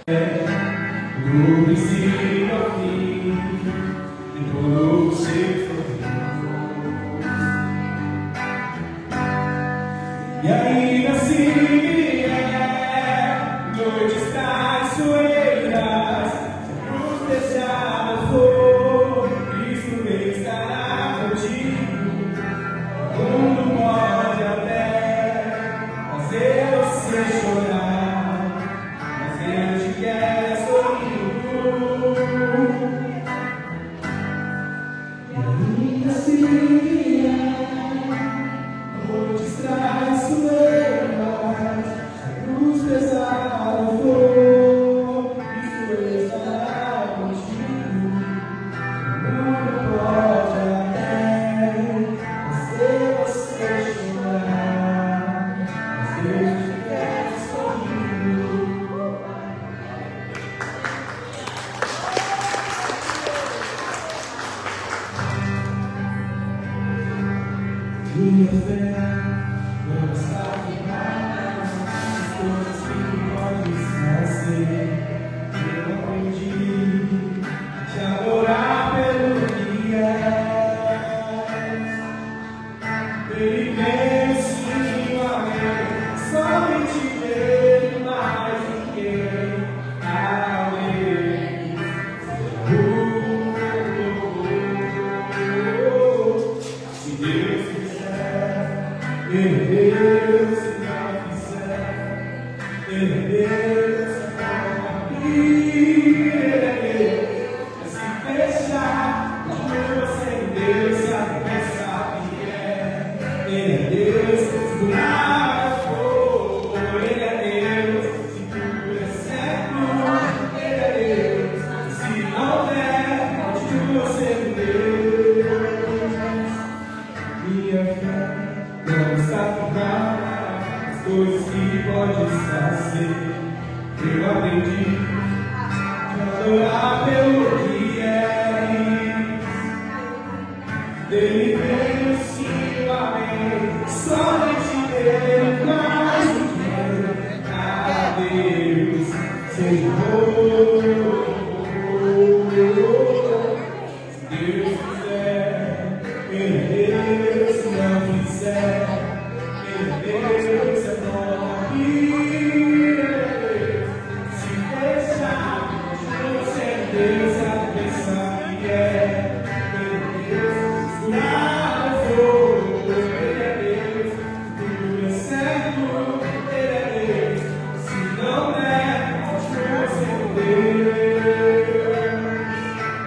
do princípio ao fim, de todo o ser e ainda assim noites traiçoeiras, se a cruz pesada for, Cristo estará contigo. O mundo pode até fazer você chorar, mas Deus te quer sorrindo. E ainda assim noites traiçoeiras, a cruz pesada for, Cristo estará contigo. O mundo pode até fazer você chorar, mas Deus te quer sorrindo. Minha fé não está firmada nas coisas que podem esquecer. Eu aprendi a te adorar pelo que és. Ele veio sim a mim, somente Ele, mais ninguém. Amém. Se Deus quiser, Deus, se não quiser, Deus, se não abrir, se fechar, continua sem Deus, se a pensar que é Deus, se nada for, Ele é Deus, se tudo é certo, Ele é Deus, se não der, continua sendo Deus. Minha fé não está firmada nas coisas que pode fazer. Eu aprendi a adorar pelo que és. Dele veio sim, amém. Somente Ele, mais ninguém. A Deus seja louvor. Se Deus quiser, Ele é Deus. Se não quiser, Ele é Deus. Se não abrir, se fechar, continua sendo Deus. A pensar que é Ele é Deus. Se nada for, Ele é Deus. Tudo é certo, Ele é Deus. Se não der, continua sendo Deus.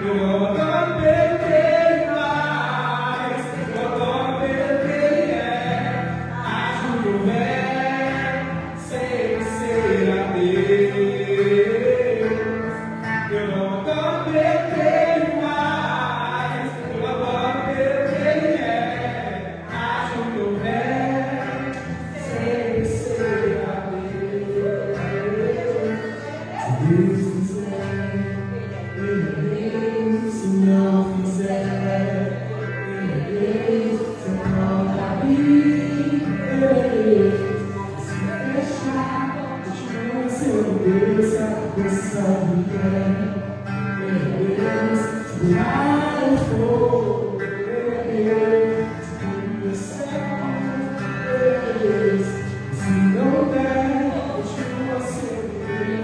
Eu não adoro pelo que Ele faz, eu adoro pelo que Ele é. Acho que houver, sempre será Deus. Eu não adoro pelo que Ele faz, eu adoro pelo que Ele é. Acho que houver, sempre será Deus. Se Deus quiser, Ele é Deus. Se não quiser, Ele é Deus. Se não abrir, Ele é Deus. Se fechar, continua sendo Deus. Se a pessoa quer, Ele é Deus. Se nada for, Ele é Deus. Se tudo é certo, Ele é Deus. Se não der, continua sendo Deus.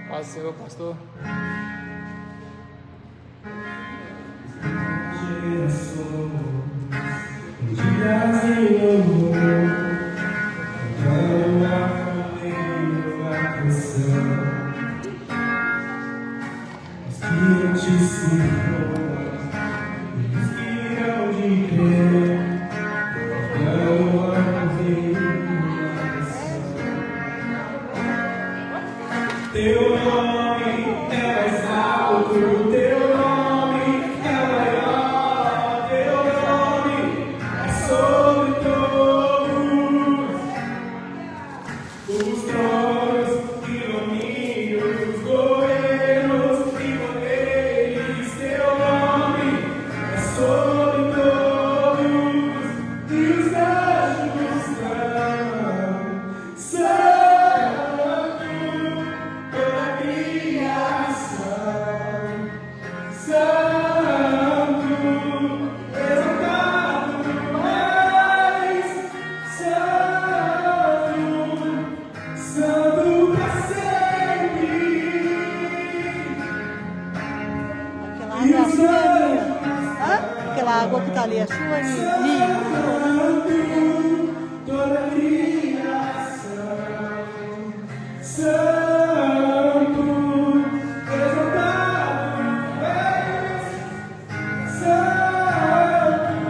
Paz do Senhor, pastor. Dias em louvor, cantando a família, a canção. Os que eu te sirvo, eles que hão de crer, cantando a família, a canção. Teu nome é mais alto, teu nome é maior, teu nome é sobre todos os tronos e domínios, governos e poderes. Teu água é sua, é minha? Hã? Aquela água que está ali é sua, é minha? Toda criação, santo, exaltado és, santo,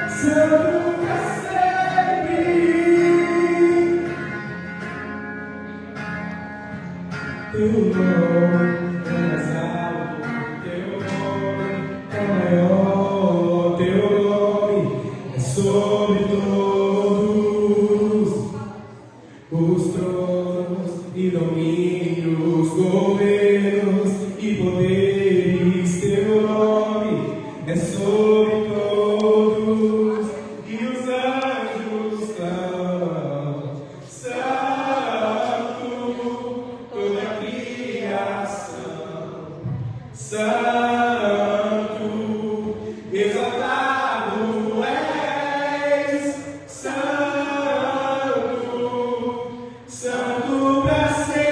santo pra sempre. Teu nome é mais alto, teu nome é maior, teu nome é sobre todos os tronos e domínios, governos e poderes. Teu nome é sobre todos e os anjos clamam: Santo, toda a criação, Santo, exaltado és, Santo, Santo para sempre.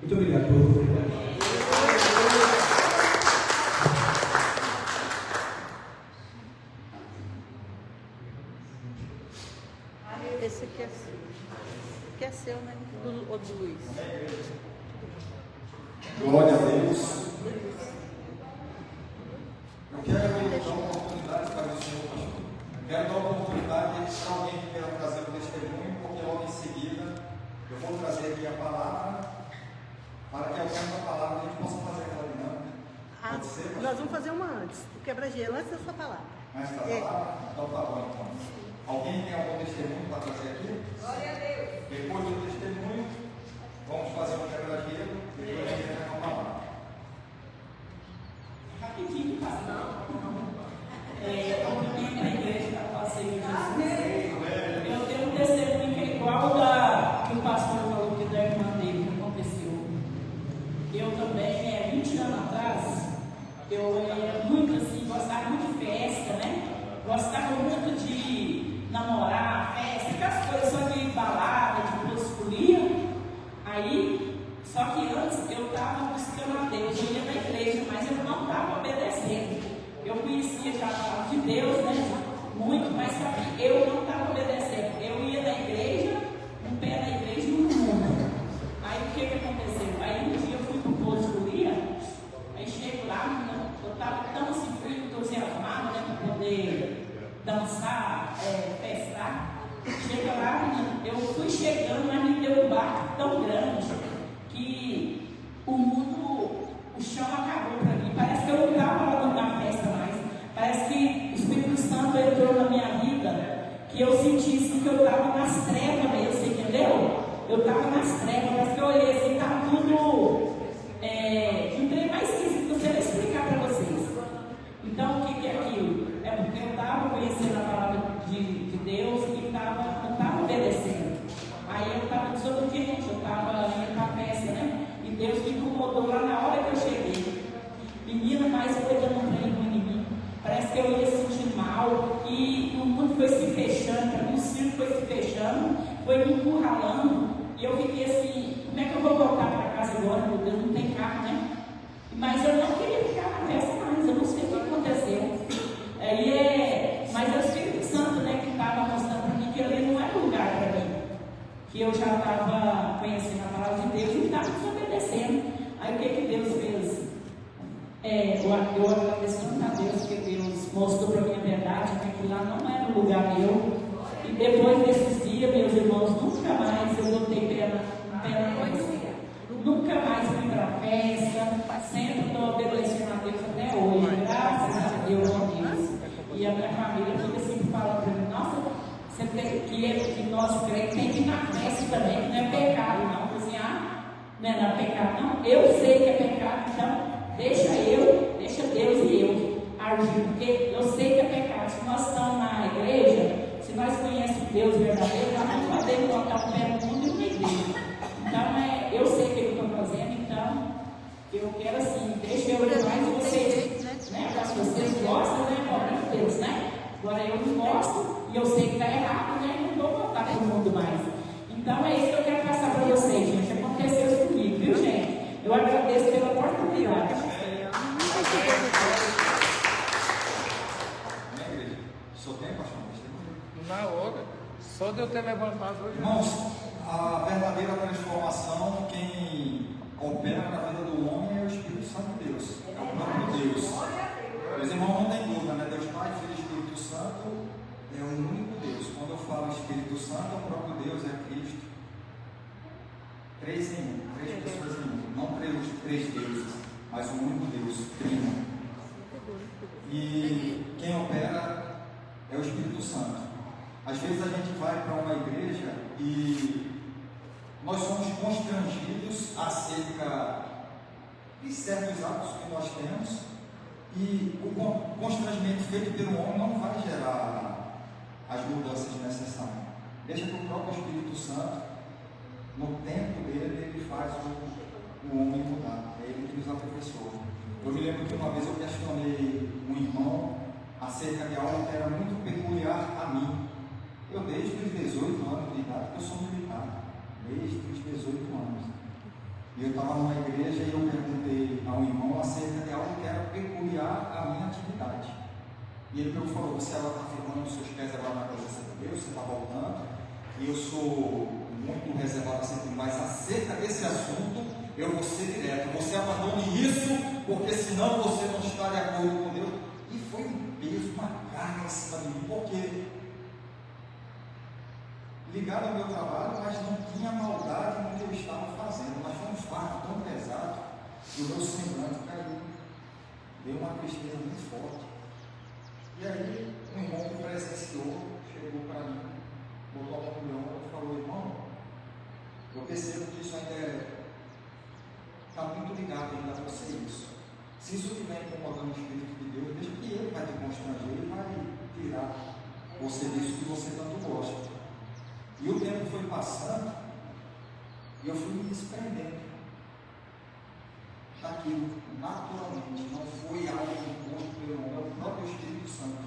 Muito obrigado pela oportunidade. Esse aqui é seu. Que é seu, né? O do Luiz. Glória a Deus. Eu quero dar uma oportunidade para o Senhor, pastor. Quero dar uma oportunidade para alguém que queira trazer um testemunho, porque logo em seguida eu vou trazer aqui a palavra, para que ao tempo da palavra a gente possa fazer aquela dinâmica. Pode ser, pastor? Nós vamos fazer uma antes. O quebra-gelo antes da sua palavra. Antes da palavra? Então tá bom, então. Alguém tem algum testemunho para trazer aqui? Glória a Deus. Depois do testemunho, vamos fazer um quebra-gelo e depois a gente vai uma palavra. Rapidinho, pastor. Eu vim na igreja da passeio Jesus. Eu tenho um testemunho que é igual que o pastor falou que da irmã dele que aconteceu. Eu também, 20 anos atrás, eu era muito assim, gostava muito de festa, né? Gostava muito de namorar, festa, aquelas coisas só de balada, de posfolia. Aí, só que antes eu estava buscando a Deus, eu ia na igreja, mas eu não estava obedecendo. Eu conhecia já a palavra de Deus, né? Muito, mas só que eu não estava obedecendo. Eu ia na igreja, um pé na igreja e um no mundo. Aí o que aconteceu? Aí um dia eu fui para o posfolia, aí chego lá, eu estava tão assim, fui entusiasmado, né? Para poder dançar, festar. Chega lá, eu fui chegando, mas me deu um barco tão grande que o mundo, o chão acabou para mim. Parece que eu não estava lá na festa mais. Parece que o Espírito Santo entrou na minha vida, que eu senti assim, que eu estava nas trevas mesmo, você entendeu? Eu estava nas trevas, parece que eu olhei assim, estava tudo. Não tem mais esquisito, não sei nem explicar para vocês. Então, o que é aquilo? É porque eu estava conhecendo a palavra de Deus e não estava obedecendo. Aí eu estava desobediente, eu estava indo para a festa, né? E Deus me incomodou lá na hora que eu cheguei. Menina, mas foi dando um trem ruim em mim. Parece que eu ia sentir mal e o mundo foi se fechando, para mim o circo foi se fechando, foi me encurralando. E eu fiquei assim, como é que eu vou voltar para casa agora? Meu Deus, não tem carro, né? Mas eu não queria ficar na festa mais, eu não sei o que aconteceu. Mas é o Espírito Santo, né, que estava mostrando para mim que ali não era lugar para mim. Que eu já estava conhecendo a palavra de Deus e estava desobedecendo. Aí o que Deus fez? Eu agradeço muito a Deus, porque Deus mostrou para mim a verdade, que aquilo lá não era um lugar meu. E depois desses dias, meus irmãos, nunca mais eu botei pé na coisa. Nunca mais fui para a festa, sempre estou obedecendo a Deus até hoje, graças a Deus, ó Deus. E a minha família fica sempre falando para mim, nossa, você tem que nós crentes tem que ir na festa também, que não é pecado não, cozinhar, não é pecado não. Eu sei que é pecado, então deixa Deus e eu agir, porque eu sei que é pecado. Se nós estamos na igreja, se nós conhecemos Deus verdadeiro, nós não podemos botar o pé no mundo e na igreja. Então, eu sei o que eu estou fazendo, então, eu quero assim, deixa eu ir mais vocês, né? Porque vocês gostam, né? Glória a Deus, né? Agora eu não gosto, e eu sei que está errado, né? Não vou voltar para o mundo mais. Então, é isso que eu quero passar para vocês, gente. Aconteceu isso comigo, viu, gente? Eu agradeço. pior. Amém, igreja? Só tem, pastor? Na hora, só de eu ter levantado hoje. Irmãos, a verdadeira transformação, quem opera na vida do homem é o Espírito Santo de Deus, é o próprio Deus. Os irmãos não tem dúvida, né? Deus Pai, Filho e Espírito Santo é o único Deus. Quando eu falo Espírito Santo, é o próprio Deus, é Cristo. Três em um, três pessoas em um, não três deuses, mas um único Deus, trino. E quem opera é o Espírito Santo. Às vezes a gente vai para uma igreja e nós somos constrangidos acerca de certos atos que nós temos, e o constrangimento feito pelo homem não vai gerar as mudanças necessárias. Deixa que o próprio Espírito Santo, no tempo dele, ele faz o homem mudar. É ele que nos aperfeiçoa. Eu me lembro que uma vez eu questionei um irmão acerca de algo que era muito peculiar a mim. Eu, desde os 18 anos de idade, porque eu sou militar, desde os 18 anos. E eu estava numa igreja e eu perguntei a um irmão acerca de algo que era peculiar à minha atividade. E ele falou: você agora está firmando os seus pés agora na presença de Deus, você está voltando. E eu sou muito reservado acerca, mas acerca desse assunto eu vou ser direto. Você abandone isso, porque senão você não está de acordo com Deus. E foi um peso, uma carga em cima de mim, porque ligado ao meu trabalho, mas não tinha maldade no que eu estava fazendo. Mas foi um fardo tão pesado que o meu semblante caiu. Deu uma tristeza muito forte. E aí, um irmão que presenciou chegou para mim, botou a mão no meu ombro e falou: irmão, eu percebo que isso ainda está muito ligado ainda a você isso. Se isso estiver incomodando o Espírito de Deus, deixa que ele vai te constranger e vai tirar você disso que você tanto gosta. E o tempo foi passando e eu fui me desprendendo daquilo naturalmente. Não foi algo imposto pelo homem, é o próprio Espírito Santo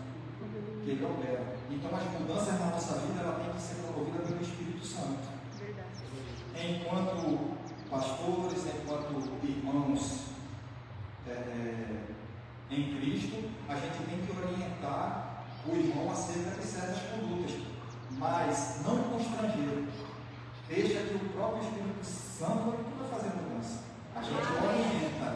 que ele opera. Então as mudanças na nossa vida ela tem que ser promovidas pelo Espírito Santo. Enquanto pastores, enquanto irmãos em Cristo, a gente tem que orientar o irmão acerca de certas condutas, mas não constranger. Deixa que o próprio Espírito Santo vai fazer mudança. A gente orienta: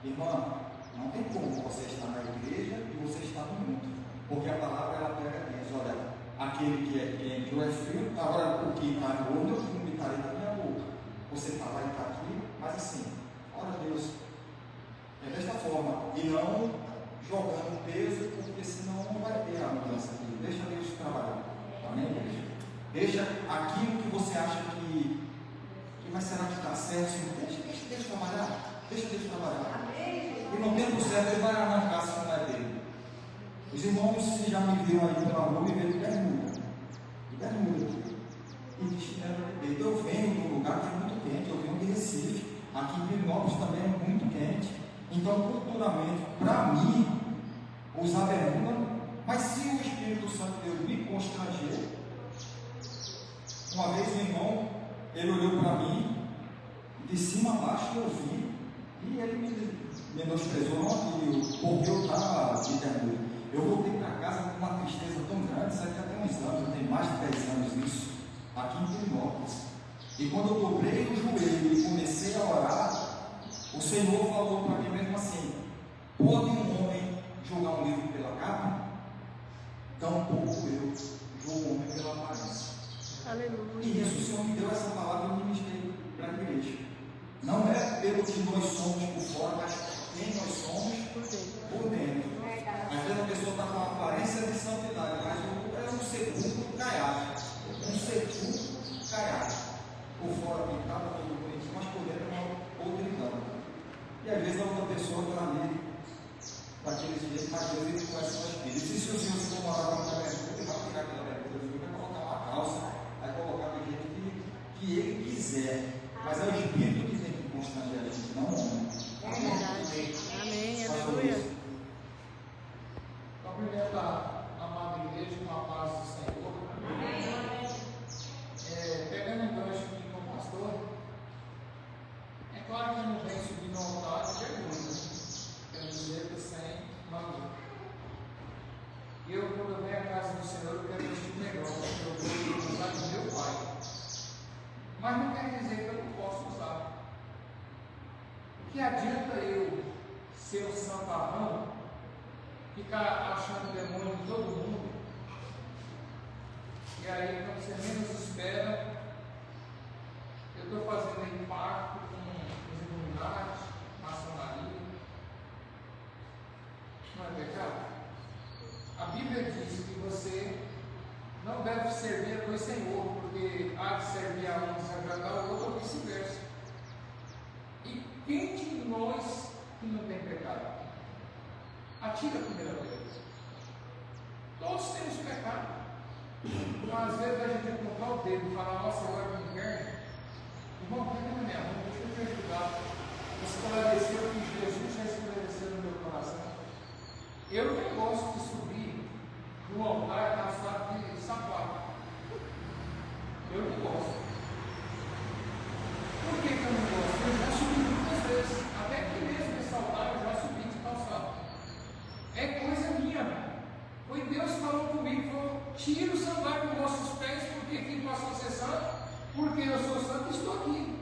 irmã, não tem como você estar na igreja e você estar no mundo, porque a palavra ela pega e diz: olha, aquele que é quente ou é frio, agora o que está no olho, eu não vomitarei da minha boca. Você está lá e está aqui, mas assim, ora Deus, é desta forma, e não jogando peso, porque senão não vai ter a mudança aqui. Deixa Deus trabalhar. Amém, igreja? Deixa aquilo que você acha que mas será que está certo? Deixa Deus trabalhar. Deixa Deus trabalhar. E no tempo certo ele vai arrancar se não é dele. Os irmãos, se já me viram aí pela rua, me viram de bermuda. De bermuda. E de chinelo de dedo. Eu venho de um lugar que é muito quente. Eu venho de Recife. Aqui em Pirinópolis também é muito quente. Então, culturalmente, para mim, usar bermuda. Mas se o Espírito Santo de Deus me constranger, uma vez um irmão, ele olhou para mim, de cima a baixo, eu vi, e ele me menosprezou, porque eu estava de bermuda. Eu voltei para casa com uma tristeza tão grande, isso aqui já tem uns anos, eu tenho mais de 10 anos isso, aqui em Pirinópolis. E quando eu dobrei o joelho e comecei a orar, o Senhor falou para mim mesmo assim: pode um homem julgar um livro pela capa? Tampouco eu julgo o homem pela aparência. Aleluia. E isso, o Senhor me deu essa palavra e eu ministrei para a igreja. Não é pelo que nós somos por fora, mas quem nós somos por dentro. Às vezes a pessoa está com a aparência de santidade, mas é um sepulcro caiado. Um sepulcro caiado. Por fora pintado, todo bonitinho, mas por dentro é uma podridão. E às vezes a outra pessoa está ali, daquele jeito, mas Deus ele conhece o espírito. E se o Senhor se morar com a bermuda, ele vai tirar aquela bermuda, ele vai colocar uma calça, vai colocar do jeito que ele quiser. Mas é o Espírito que tem que constranger a gente, não o homem. Verdade. Amém. Aleluia. Cumprimento a amada igreja com a paz do Senhor. Pegando o gancho aqui com o pastor, é claro que eu não venho subindo ao altar e pergunto: adianta eu ser o santarrão, ficar achando demônio de todo mundo, e aí quando você menos espera, eu estou fazendo aí pacto com os Illuminati, maçonaria. Não é pecado? A Bíblia diz que você não deve servir a dois senhores, porque há de servir a um e desagradar ao outro, ou vice-versa. E quem de nós que não tem pecado? Atira a primeira vez. Todos temos pecado. Então, às vezes a gente apontar o dedo e falar, nossa, agora para o inferno. Irmão, pega na minha mão, deixa eu te ajudar. Esclareceu o que Jesus já esclareceu no meu coração. Eu não gosto de subir no altar calçado de sapato. Eu não gosto. Por que eu não gosto? Eu já subi muitas vezes. Até aqui mesmo nesse altar eu já subi de calçado. É coisa minha. Foi Deus que falou comigo, falou, tira o sandália dos vossos pés, porque quem passou a ser santo, porque eu sou santo e estou aqui.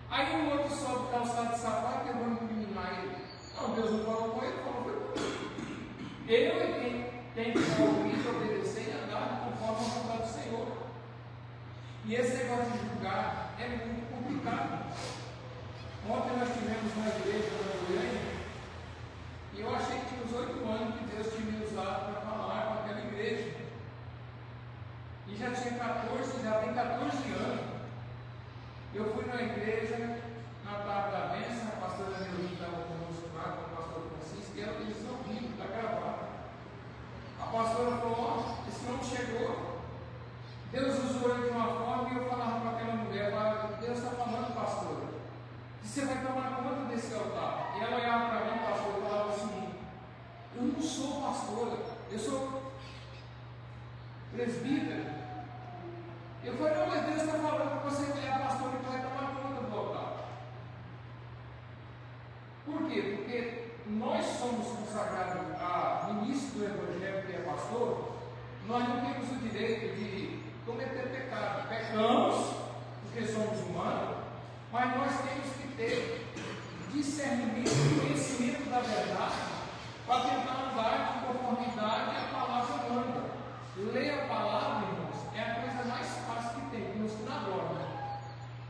Aí o outro sobe calçado de sapato e eu vou incriminar ele. Não, Deus não falou com ele, falou comigo. Eu é quem tem que ouvir, obedecer e andar conforme a vontade do Senhor. E esse negócio de julgar é muito complicado. Ontem nós tivemos uma igreja na Goiânia e eu achei que tinha uns 8 anos que Deus tinha me usado para falar com aquela igreja. E já tem 14 anos. Eu fui na igreja, na tarde da bênção, a pastora Neurinha estava conosco lá, com o pastor Francisco, e eles não viram, está gravado. A pastora falou, ó, esse não chegou. Deus usou ele de uma forma e eu falava para aquela mulher, Deus está falando, pastora, que você vai tomar conta desse altar. E ela olhava para mim, pastor, e falava assim, eu não sou pastora, eu sou presbítero. Eu falei, não, mas Deus está falando que você é a pastora que vai tomar conta do altar. Por quê? Porque nós somos consagrados a ministro do Evangelho que é pastor, nós não temos o direito de cometer pecado. Pecamos, porque somos humanos, mas nós temos que ter discernimento e conhecimento da verdade para tentar andar de conformidade à palavra humana. Ler a palavra, irmãos, é a coisa mais fácil que tem, nos dá glória.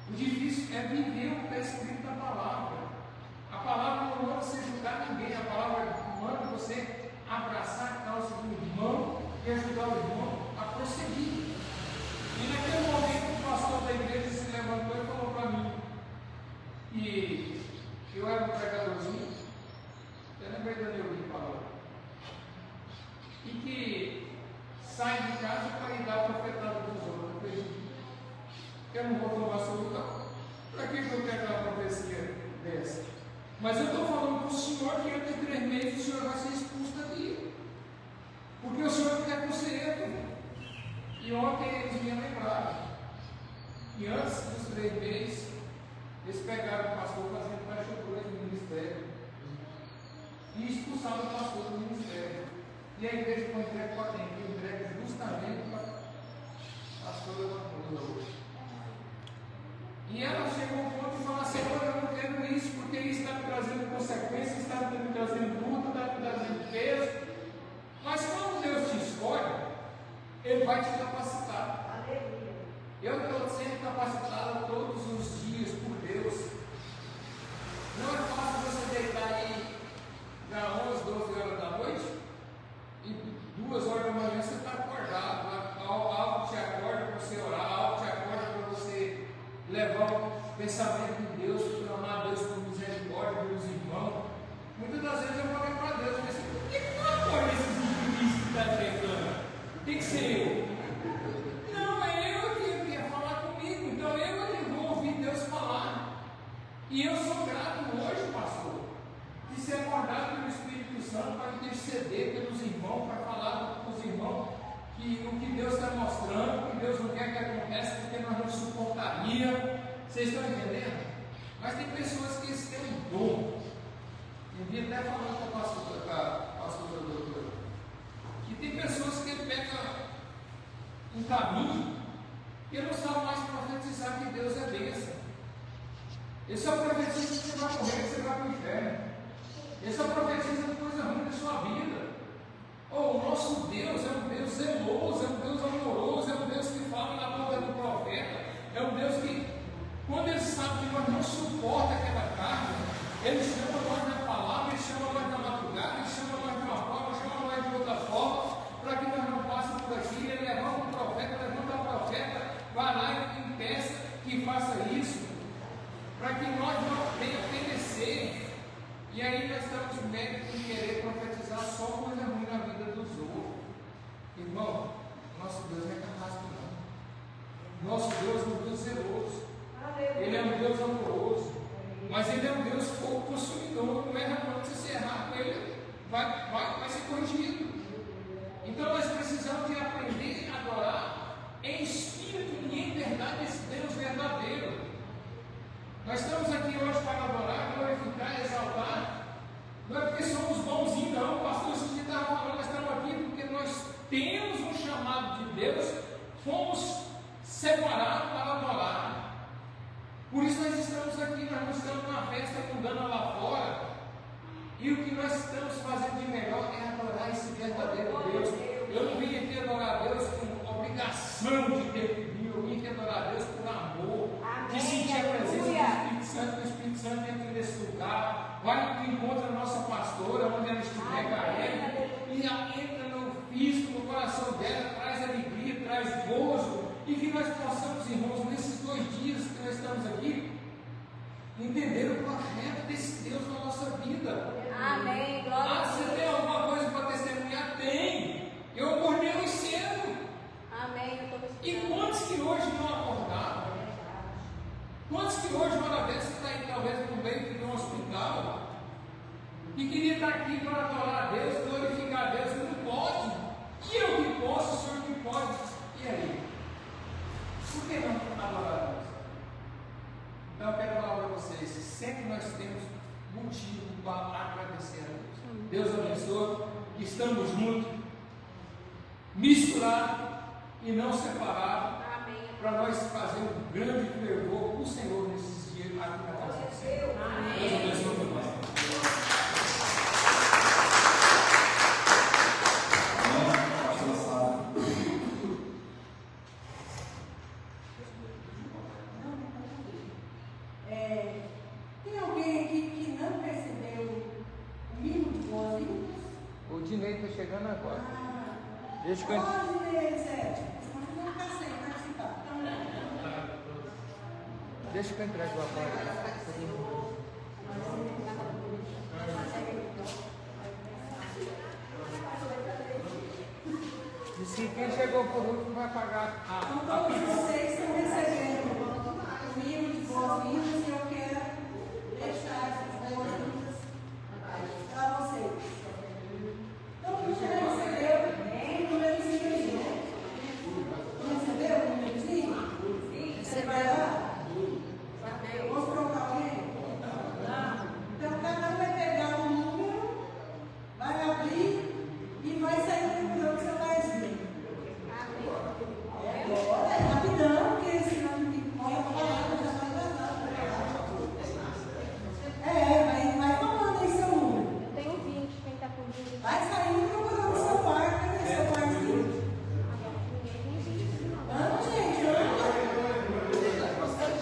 O difícil é viver o que está escrito na palavra. A palavra não manda você julgar ninguém, a palavra manda você abraçar a causa do irmão e ajudar o irmão a prosseguir. E naquele momento o pastor da igreja se levantou e falou para mim que eu era um pregadorzinho, eu lembrei da Neurinha falou, e que sai de casa para ir dar profetada dos outros. Eu não vou tomar sua não. Para que eu quero dar uma profecia dessa? Mas eu estou falando para o senhor que dentro de 3 meses o senhor vai ser expulso daqui. Porque o senhor quer conselho. E ontem eles me lembraram. E antes dos 3 meses, eles pegaram o pastor fazendo baixadura no ministério. E expulsaram o pastor do ministério. E a igreja foi entregue para quem? Foi entregue justamente para a pastora da Cruz. E ela chegou ao ponto de falar, Senhor, eu não quero isso, porque isso está me trazendo consequências, está me trazendo luta, está me trazendo peso. Mas quando Deus te escolhe, Ele vai te capacitar. Eu estou sendo capacitado todos os dias por Deus. Não é fácil você deitar aí já 11, 12 horas da noite e 2 horas da manhã você está acordado. Algo te acorda para você orar, algo te acorda para você levar o pensamento de Deus, clamar a Deus por misericórdia pelos irmãos. Muitas das vezes eu falei para Deus, mas por que não acorda esses injuízes que estão pregando? Tem que ser eu. Não, é eu que ia falar comigo, então eu que vou ouvir Deus falar. E eu sou grato hoje, pastor, de ser acordado pelo Espírito Santo para interceder pelos irmãos, para falar com os irmãos que o que Deus está mostrando, que Deus não quer que aconteça, porque nós não suportaria. Vocês estão entendendo? Mas tem pessoas que têm um dom. Eu vi até falando com a pastora doutora, que tem pessoas que pegam um caminho e não sabem mais profetizar que Deus é bênção. Ele só profetiza que você vai morrer, que você vai Ele só profetiza coisa ruim na sua vida. Oh, o nosso Deus é um Deus zeloso, é um Deus amoroso, é um Deus que fala na boca do profeta, é um Deus que, quando Ele sabe que nós não suporta aquela carne, Ele chama nós na palavra, Ele chama nós na madrugada, Ele chama nós de uma forma, chama nós de outra forma, para que nós não passemos por aqui. Ele levanta o profeta, vai lá e peça que faça isso, para que nós não venhamos perecer. E aí nós estamos médicos em querer profetizar só coisa ruim na vida dos outros. Irmão, nosso Deus não é carrasco não. Nosso Deus é um Deus zeloso. Ele é um Deus amoroso. Mas Ele é um Deus fogo consumidor. Não erra não. Se você errar com Ele, vai ser corrigido. Então nós precisamos de aprender a adorar em espírito e em verdade esse Deus verdadeiro. Nós estamos aqui hoje para adorar, glorificar, exaltar. Não é porque somos bonzinhos, não. O pastor Cid estava falando, nós estamos aqui porque nós temos um chamado de Deus, fomos separados para adorar. Por isso nós estamos aqui, nós não estamos numa festa mundana lá fora. E o que nós estamos fazendo de melhor é adorar esse verdadeiro Deus. Eu não vim aqui adorar a Deus com obrigação de ter que vir, eu vim aqui adorar a Deus por amor, de sentir a presença do Espírito Santo dentro desse lugar. Vai no encontro da nossa pastora, onde ela estiver, carrega, e entra no físico, no coração dela, traz alegria, traz gozo, e que nós possamos, irmãos, nesses 2 dias que nós estamos aqui, entender o projeto desse Deus na nossa vida. Amém. Glória a Você Deus. tem alguma coisa para testemunhar? Tem. Eu acordei hoje cedo. Amém. Eu estou E quantos que hoje não acordaram? Quantos que hoje, uma vez, você está aí talvez no meio de um hospital e queria estar aqui para adorar a Deus, glorificar a Deus, não pode. E eu que posso, o Senhor que pode. E aí? Por que não adorar a Deus? Então eu quero falar para vocês, sempre nós temos motivo para agradecer a Deus. Deus abençoe, estamos juntos, misturados e não separados, para nós fazer um grande fervor com o Senhor nesses dias aqui na casa do Senhor. Deus abençoe por nós. Tem alguém aqui que não recebeu o mínimo de boas-vindas? O Dinei está chegando agora. Deixa que eu... Pode ler, Zé. Mas não está sem participar. Deixa que eu entregue o aparelho. Disse que quem chegou por último vai pagar Então, todos vocês estão recebendo o mínimo de boas-vindas e eu quero deixar as boas-vindas para vocês. Então, você já recebeu o númerozinho aí, né? Não recebeu o númerozinho? Você vai lá? Posso trocar alguém? Então, cada um vai pegar um número, vai abrir e vai sair procurando o celularzinho. Agora é rapidão, porque senão não tem como falar, já vai vazar. Vai falando aí seu número. Eu tenho 20, quem está com 20? Vai saindo procurando o seu par, cadê seu parzinho? Vamos, gente, anda.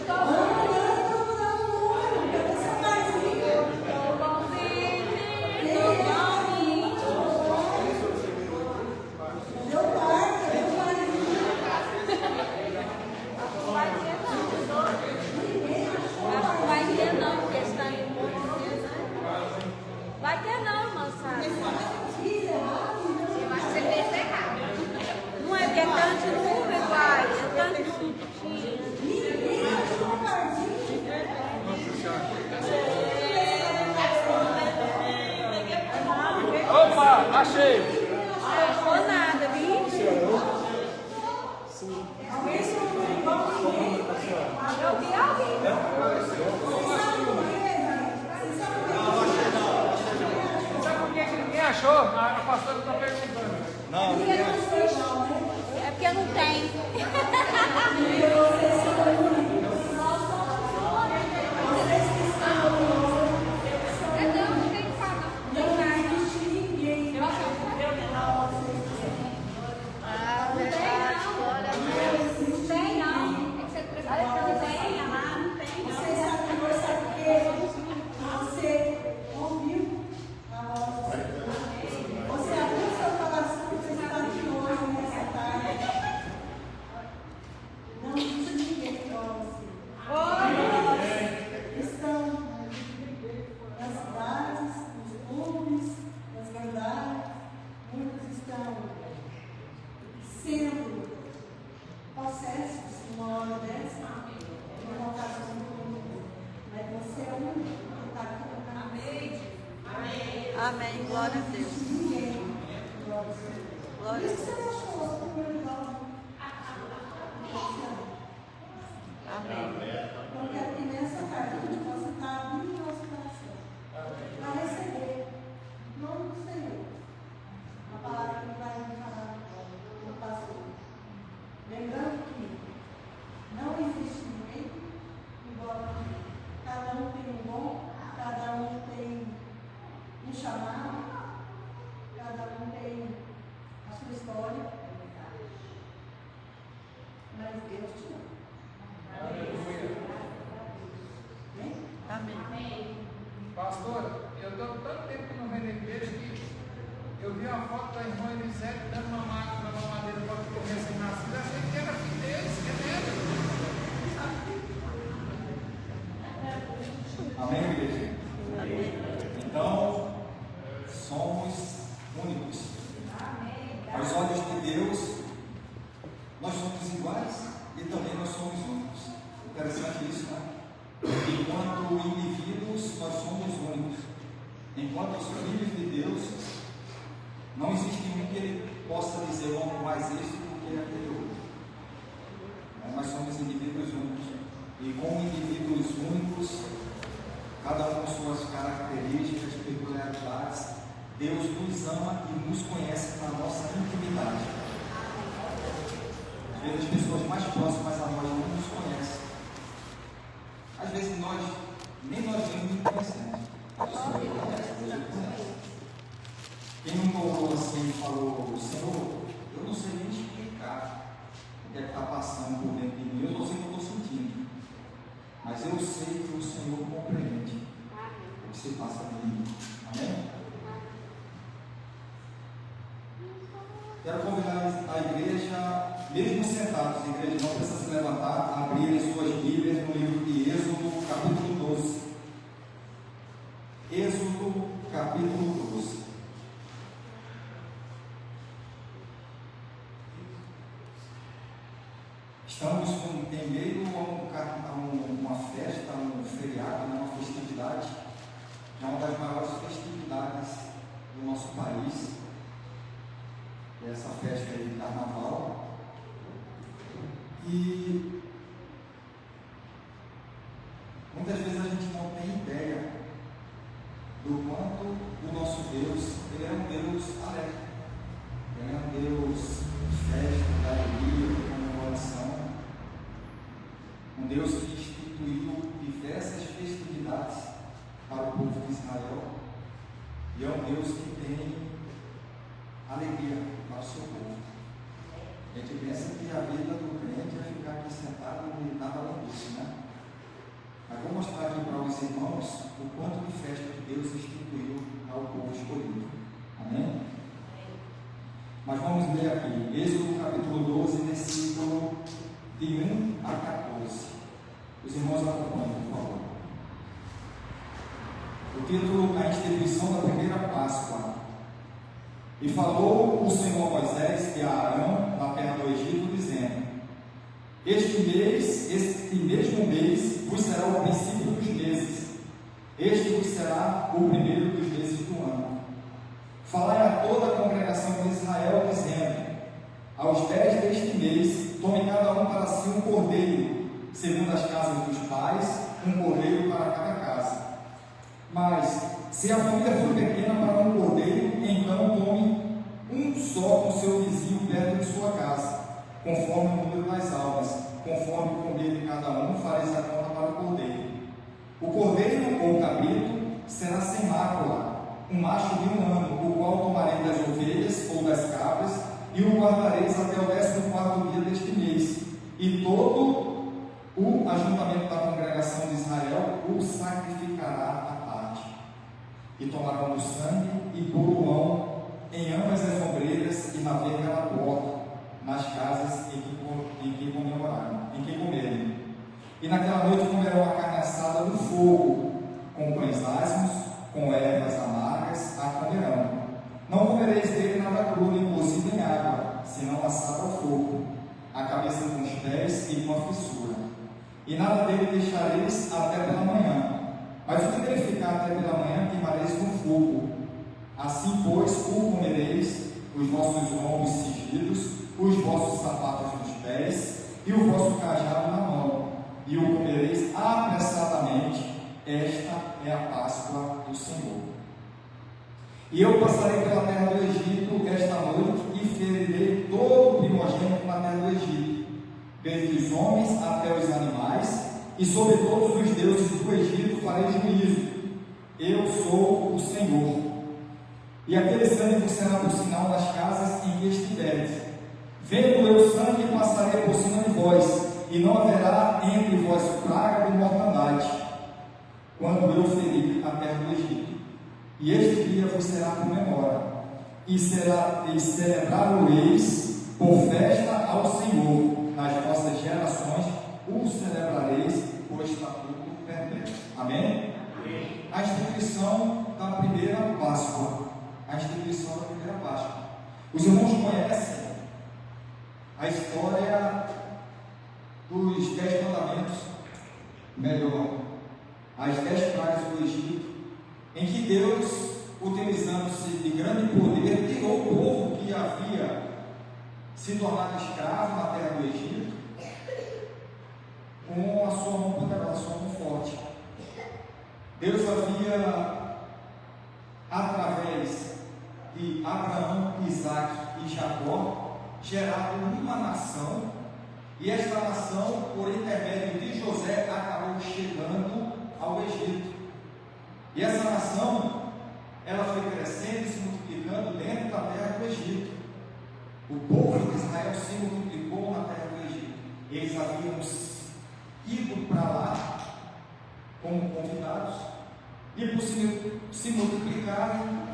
Anda procurando o número, cadê seu parzinho? Meu par, cadê o parzinho? Vai ter não, porque está em vai ter não, moçada. Você fez errado. Não é que é tanto número, vai. É tanto Opa, achei! não ficou nada, viu? Eu vi alguém. Sabe por que ninguém achou? A pastora está perguntando. É porque não tem. Não tem que falar. Amém. Glória a Deus. Ninguém. Glória a Isso você Deus. achou a comunidade? Amém. Então, que nessa carta a gente possa estar abrindo o nosso coração para receber o nome do Senhor. A palavra que vai falar no pastor. Lembrando que não existe ninguém igual a ninguém. Cada um tem um dom, cada um tem um chamado, cada um tem a sua história. Mas Deus te ama. Amém. Pastor, eu estou tanto tempo no meio da igreja que eu vi uma foto da irmã Elisete dando uma mamadeira para o recém-nascido. Eu achei que era filho deles, que é mesmo. Amém, igreja? Amém. Então, somos únicos. Aos olhos de Deus, nós somos iguais e também nós somos únicos. Interessante isso, né? Enquanto indivíduos, nós somos únicos. Enquanto os filhos de Deus, não existe um que ele possa dizer, eu amo mais este do que aquele outro. Nós somos indivíduos únicos. E como indivíduos únicos, cada um com suas características, peculiaridades, Deus nos ama e nos conhece na nossa intimidade. Às vezes as pessoas mais próximas a nós não nos conhecem. Às vezes nem nós mesmos nos conhecemos. Quem não orou assim e falou, Senhor, eu não sei nem explicar o que é que está passando por dentro de mim, eu não sei o que eu estou sentindo. Mas eu sei que o Senhor compreende o que se passa comigo. Amém? Quero convidar a igreja, mesmo sentados, a igreja não precisa se levantar, abrir suas Bíblias no livro de Êxodo, capítulo 12. Êxodo, capítulo 12. Estamos em meio a uma festa, a um feriado, uma festividade, que é uma das maiores festividades do nosso país, essa festa de carnaval. E muitas vezes a gente não tem ideia do quanto o nosso Deus, ele é um Deus alegre, ele é um Deus de festa, de alegria, de comemoração, um Deus que instituiu diversas festividades para o povo de Israel, e é um Deus que tem alegria para o seu povo. A gente pensa que a vida do crente é ficar aqui sentado e nada além disso, né? Mas vou mostrar aqui para os irmãos o quanto de festa que Deus instituiu ao povo escolhido. Amém? Mas vamos ler aqui, Êxodo capítulo 12, versículo de 1 a 14. Os irmãos acompanham, por favor. O título, a instituição da primeira Páscoa. E falou o Senhor a Moisés e a Arão na terra do Egito, dizendo: este mesmo mês vos será o princípio dos meses, este vos será o primeiro dos meses do ano. Falai a toda a congregação de Israel, dizendo: aos 10 deste mês, tome cada um para si um cordeiro, segundo as casas dos pais, um cordeiro para cada casa. Mas, se a família for pequena para um cordeiro, então tome um só com seu vizinho perto de sua casa, conforme o número das almas, conforme o comer de cada um, fareis a conta para o cordeiro. O cordeiro ou cabrito será sem mácula, um macho de 1 ano, o qual tomarei das ovelhas ou das cabras, e o guardareis até o 14º dia deste mês, e todo o ajuntamento da congregação de Israel o sacrificará à parte. E tomarão do sangue e poluão em ambas as ombreiras e na verga na porta, nas casas em que comerem. E naquela noite comerão a carne assada no fogo, com pães asmos, com ervas amargas, a comerão. Não comereis dele nada cru, nem cozido em água, senão assado ao fogo, a cabeça com os pés e com a fissura. E nada dele deixareis até pela manhã. Mas o que dele ficar até pela manhã, queimareis no fogo. Assim, pois, o comereis, os vossos lombos cingidos, os vossos sapatos nos pés, e o vosso cajado na mão, e o comereis apressadamente. Esta é a Páscoa do Senhor. E eu passarei pela terra do Egito esta noite, e ferirei todo o primogênito na terra do Egito, desde os homens até os animais, e sobre todos os deuses do Egito farei juízo. Eu sou o Senhor. E aquele sangue vos será por sinal nas casas em que estiveres. Vendo eu o sangue, passarei por cima de vós, e não haverá entre vós praga de mortandade, quando eu ferir a terra do Egito. E este dia vos será por memória, e celebrar-o-eis por festa ao Senhor. Nas vossas gerações o celebrareis por estatuto perpétuo. Amém? A instituição da primeira Páscoa. A instituição da primeira Páscoa. Os irmãos conhecem a história dos 10 mandamentos, melhor, as 10 pragas do Egito, em que Deus, utilizando-se de grande poder, tirou o povo que havia se tornado escravo na terra do Egito, com a sua mão poderosa, a sua mão forte. Deus havia, através de Abraão, Isaac e Jacó, gerado uma nação, e esta nação, por intermédio de José, acabou chegando ao Egito. E essa nação, ela foi crescendo e se multiplicando dentro da terra do Egito. O povo de Israel se multiplicou na terra do Egito. Eles haviam ido para lá como convidados, e por se multiplicarem,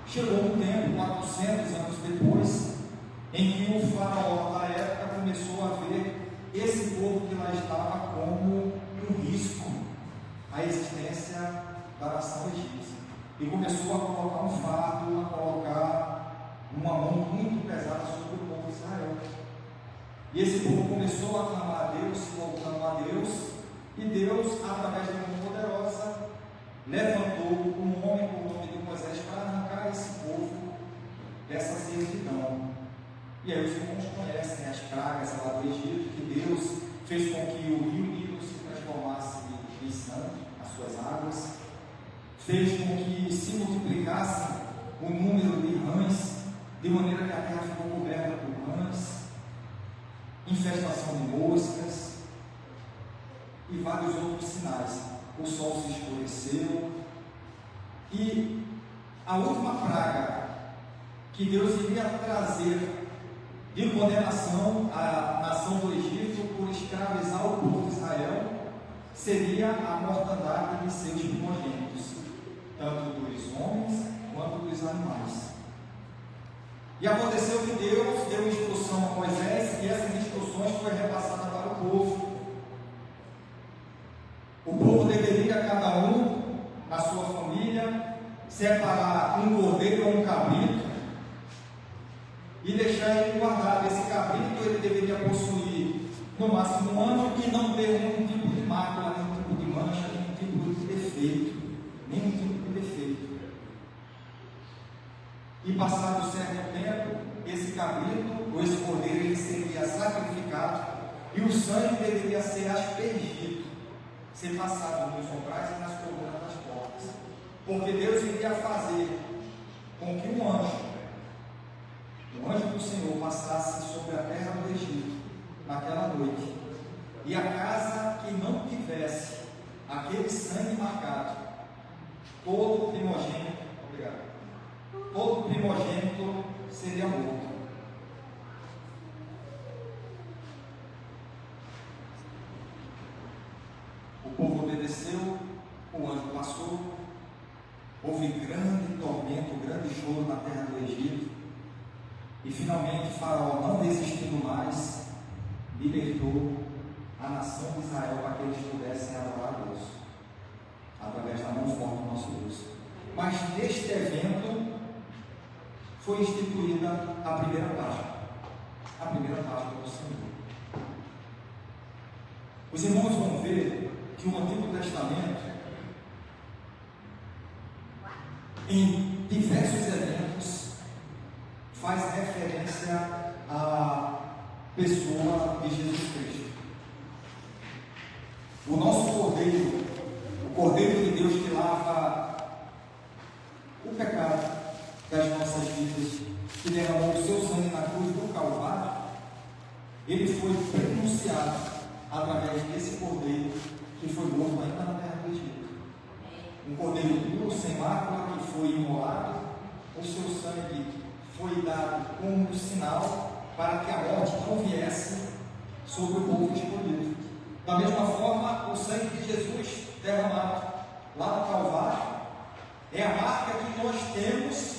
chegou um tempo, 400 anos depois, em que o faraó da época começou a ver esse povo que lá estava como um risco à existência da nação egípcia, e começou a colocar um fardo, a colocar uma mão muito pesada sobre o povo de Israel. E esse povo começou a clamar a Deus, voltando a Deus, e Deus, através de uma mão poderosa, levantou um homem com o nome de Moisés para arrancar esse povo dessa servidão. E aí os irmãos conhecem as pragas lá do Egito, que Deus fez com que o rio Nilo se transformasse em sangue, as suas águas, fez com que se multiplicasse o número de rãs, de maneira que a terra ficou coberta por rãs, infestação de moscas e vários outros sinais. O sol se escureceu, e a última praga que Deus iria trazer de condenação à nação do Egito por escravizar o povo de Israel seria a mortandade de seus primogênitos, tanto dos homens quanto dos animais. E aconteceu que Deus deu instrução a Moisés, e essas instruções foram repassadas para o povo. O povo deveria, cada um, na sua família, separar um cordeiro ou um cabrito e deixar ele guardado. Esse cabrito ele deveria possuir no máximo 1 ano e não ter nenhum tipo de mácula, nenhum tipo de mancha, nenhum tipo de defeito. Nenhum tipo de defeito. E passado um certo tempo, esse cabrito ou esse cordeiro ele seria sacrificado, e o sangue deveria ser aspergido, ser passado nos umbrais e nas colunas das portas, porque Deus iria fazer com que um anjo do Senhor passasse sobre a terra do Egito naquela noite, e a casa que não tivesse aquele sangue marcado, todo primogênito seria morto. O povo obedeceu, o anjo passou, houve grande tormento, grande choro na terra do Egito, e finalmente Faraó, não desistindo mais, libertou a nação de Israel para que eles pudessem adorar a Deus, através da mão forte do nosso Deus. Mas neste evento foi instituída a primeira Páscoa do Senhor. Os irmãos vão ver que o Antigo Testamento em diversos eventos, faz referência à pessoa de Jesus Cristo. O nosso Cordeiro, o Cordeiro de Deus que lava o pecado das nossas vidas, que derramou o seu sangue na cruz do Calvário, ele foi pronunciado através desse Cordeiro que foi morto ainda na terra do Egito. Um Cordeiro puro, sem mácula, que foi imolado, o seu sangue foi dado como sinal para que a morte não viesse sobre o povo escolhido. Da mesma forma, o sangue de Jesus derramado lá no Calvário é a marca que nós temos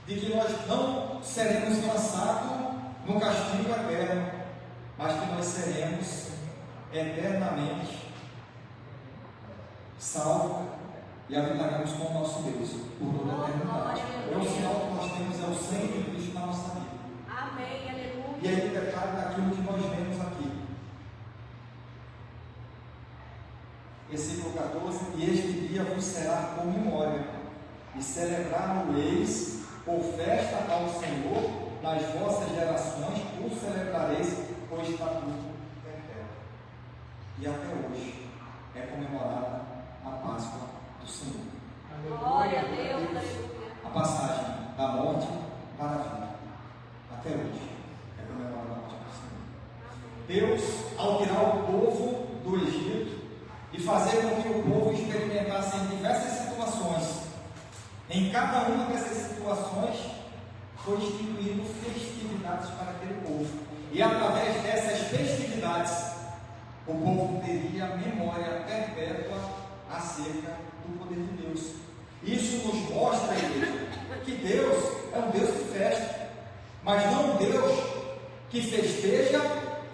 de que nós não seremos lançados no castigo eterno, mas que nós seremos eternamente salvos e habitaremos com o nosso Deus por toda a eternidade. É o sinal que nós temos, é o sangue de Cristo na nossa vida. Amém, aleluia. E aí, detalhe daquilo que nós vemos aqui. Versículo 14: e este dia vos será por memória, e celebrar-no-eis por festa ao Senhor nas vossas gerações, o celebrareis por estatuto perpétuo. E até hoje é comemorada a Páscoa do Senhor. Glória a Deus, aleluia. A passagem da morte para a vida. Até hoje é comemorada a morte do Senhor. Deus, ao tirar o povo do Egito e fazer com que o povo experimentasse em diversas situações, em cada uma dessas situações foi instituído festividades para aquele povo, e através dessas festividades o povo teria memória perpétua acerca do poder de Deus. Isso nos mostra, igreja, que Deus é um Deus de festa, mas não um Deus que festeja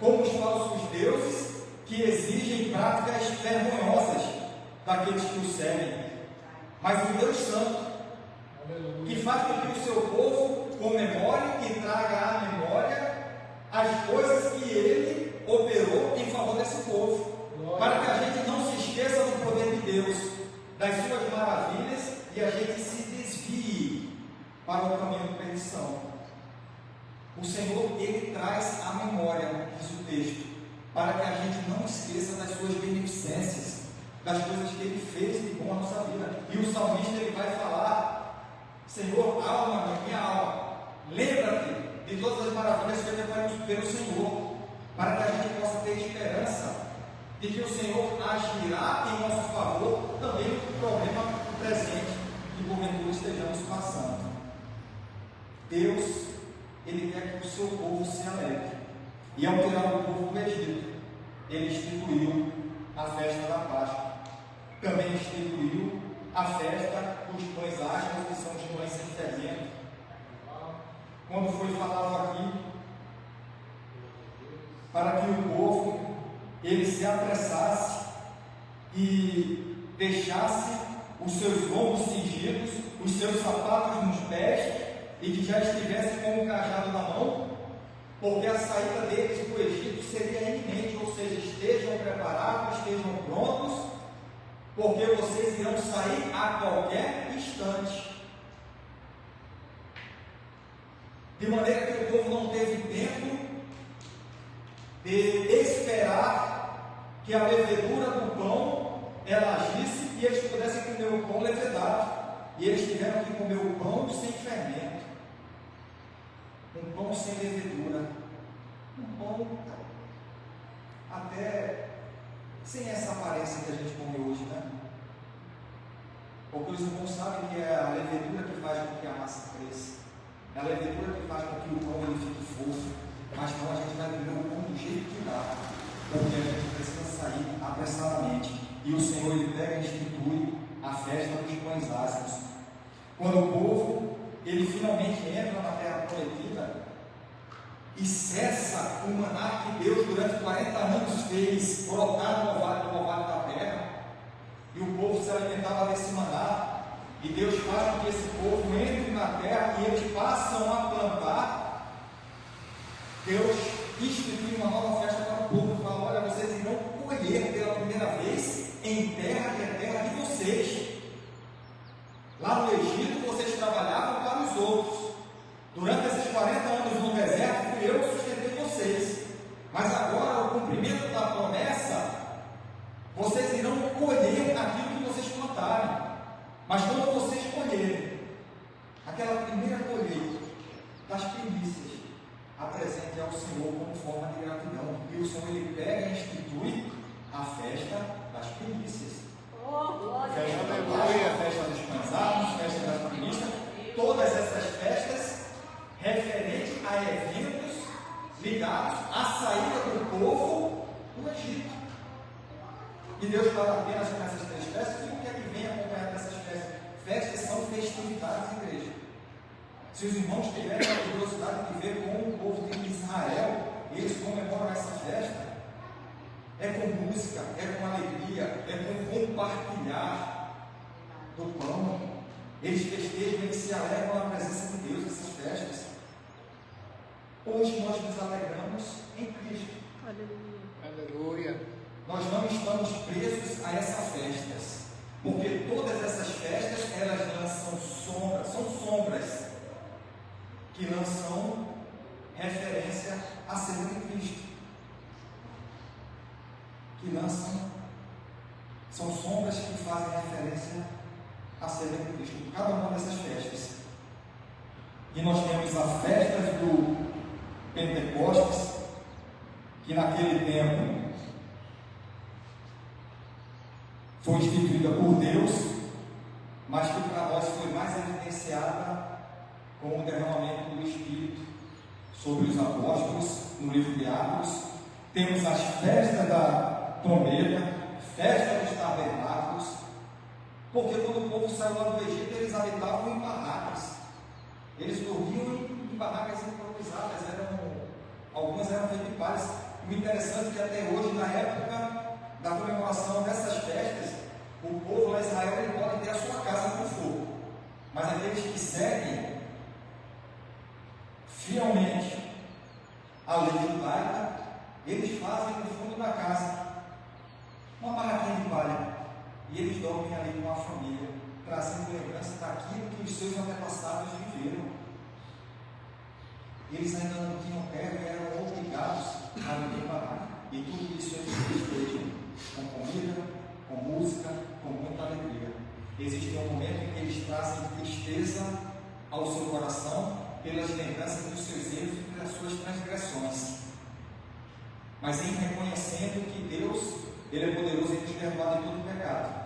como os falsos deuses que exigem práticas vergonhosas daqueles que o servem, mas um Deus santo, que faz com que o seu povo comemore e traga à memória as coisas que ele operou em favor desse povo, para que a gente não se esqueça do poder de Deus, das suas maravilhas, e a gente se desvie para o caminho de perdição. O Senhor, ele traz à memória, diz o texto, para que a gente não esqueça das suas beneficências, das coisas que ele fez de bom na nossa vida. E o salmista, ele vai falar: Senhor, alma, minha alma, lembra-te de todas as maravilhas que fez pelo Senhor, para que a gente possa ter esperança de que o Senhor agirá em nosso favor também no problema presente que porventura estejamos passando. Deus, ele quer que o seu povo se alegre, e ao tirar o povo do Egito, ele instituiu a festa da Páscoa, também instituiu a festa dos pães ásperos, que são os pães sem fermento. Quando foi falado aqui, para que o povo ele se apressasse e deixasse os seus lombos cingidos, os seus sapatos nos pés, e que já estivesse com o cajado na mão, porque a saída deles do Egito seria iminente, ou seja, estejam preparados, estejam prontos, porque vocês irão sair a qualquer instante. De maneira que o povo não teve tempo de esperar que a levedura do pão ela agisse e eles pudessem comer o pão levedado, e eles tiveram que comer o pão sem fermento, um pão sem levedura, um pão até sem essa aparência que a gente come hoje, né? Porque os irmãos sabem que é a levedura que faz com que a massa cresça, é a levedura que faz com que o pão ele fique fofo, mas não, a gente vai comer o pão do jeito que dá, porque a gente precisa sair apressadamente, e o Senhor ele pega e institui a festa dos pães ásperos. Quando o povo ele finalmente entra na terra prometida e cessa o maná que Deus durante 40 anos fez brotar no orvalho da terra, e o povo se alimentava desse maná, e Deus faz com que esse povo entre na terra e eles passam a plantar. Deus institui uma nova festa para o povo e fala: olha, vocês irão colher pela primeira vez em terra que é terra de vocês. Lá no Egito, vocês trabalhavam para os outros. Durante esses 40 anos no deserto, fui eu que sustentei vocês. Mas agora, o cumprimento da promessa, vocês irão colher aquilo que vocês plantarem. Mas quando vocês colherem, aquela primeira colheita das primícias, apresente ao Senhor como forma de gratidão. E o Senhor, ele pega e institui a festa das primícias. Festa da Páscoa, festa dos pães asmos, festa das primícias, todas essas festas referentes a eventos ligados à saída do povo do Egito. E Deus fala apenas com essas 3 festas, e o que é que vem acompanhado dessas festas? Festas são festividades, igreja. Se os irmãos tiverem a curiosidade de ver como o povo de Israel, eles comemoram essa festa, é com música, é com alegria, é com compartilhar do pão. Eles festejam, eles se alegram na presença de Deus nessas festas. Hoje nós nos alegramos em Cristo. Aleluia. Nós não estamos presos a essas festas, porque todas essas festas, elas lançam sombras, são sombras que lançam referência a ser de Cristo. Que são sombras que fazem referência a ser de Cristo. Cada uma dessas festas. E nós temos a festa do Pentecostes, que naquele tempo foi instituída por Deus, mas que para nós foi mais evidenciada com o derramamento do Espírito sobre os apóstolos, no livro de Atos. Temos as festas da trombeta, festa dos tabernáculos, porque quando o povo saiu lá do Egito, eles habitavam em barracas, eles dormiam em barracas improvisadas, algumas eram feitas de palhas. O interessante é que até hoje, na época da comemoração dessas festas, o povo lá em Israel, ele pode ter a sua casa com fogo, mas aqueles que seguem fielmente a lei judaica, eles fazem no fundo da casa uma barraquinha de palha, e eles dormem ali com a família, trazendo lembrança daquilo que os seus antepassados viveram. Eles ainda não tinham terra e eram obrigados a viver barraca, e tudo isso eles festejam com comida, com música, com muita alegria. Existe um momento em que eles trazem tristeza ao seu coração pelas lembranças dos seus erros e das suas transgressões, mas em reconhecendo que Deus, ele é poderoso em nos perdoar de todo pecado.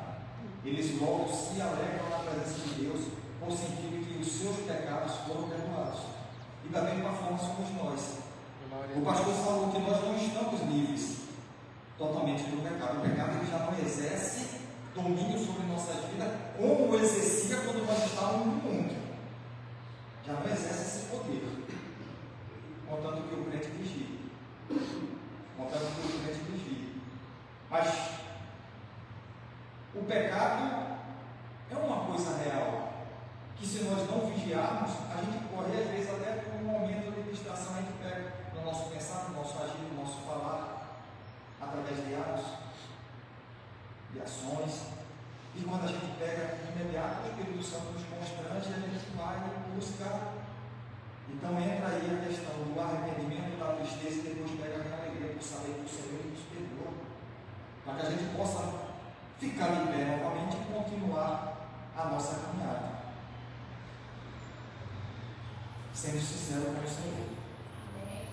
Eles logo se alegram na presença de Deus, por sentir que os seus pecados foram perdoados. E da mesma forma somos nós. O pastor falou que nós não estamos livres totalmente do pecado. O pecado, ele já não exerce domínio sobre nossas vidas como exercia quando nós estávamos no mundo. Já não exerce esse poder, contanto que o crente vigie. Mas o pecado é uma coisa real, que se nós não vigiarmos, a gente corre às vezes até por um momento de distração, a gente pega no nosso pensar, no nosso agir, no nosso falar, através de atos, de ações. E quando a gente pega imediato, o Espírito Santo nos constrange e a gente vai e busca. Então entra aí a questão do arrependimento, da tristeza, e depois pega a alegria por saber que o Senhor nos perdoa, para que a gente possa ficar de pé novamente e continuar a nossa caminhada, sendo sincero com o Senhor,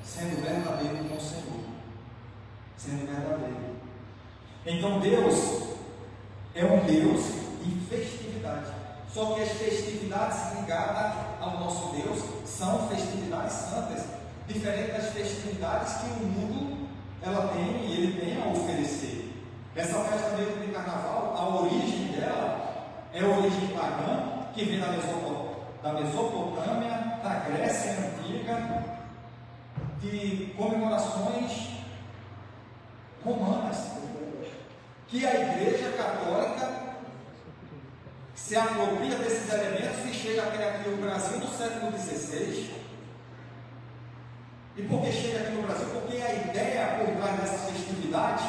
sendo verdadeiro com o Senhor, sendo verdadeiro. Então Deus é um Deus de festividade. Só que as festividades ligadas ao nosso Deus são festividades santas, diferente das festividades que o mundo ela tem e ele tem a oferecer. Essa festa mesmo de carnaval, a origem dela é a origem pagã, que vem da Mesopotâmia, da Grécia Antiga, de comemorações romanas, que a Igreja Católica se apropria desses elementos e chega até aqui no Brasil no século XVI. E por que chega aqui no Brasil? Porque a ideia por trás dessa festividade,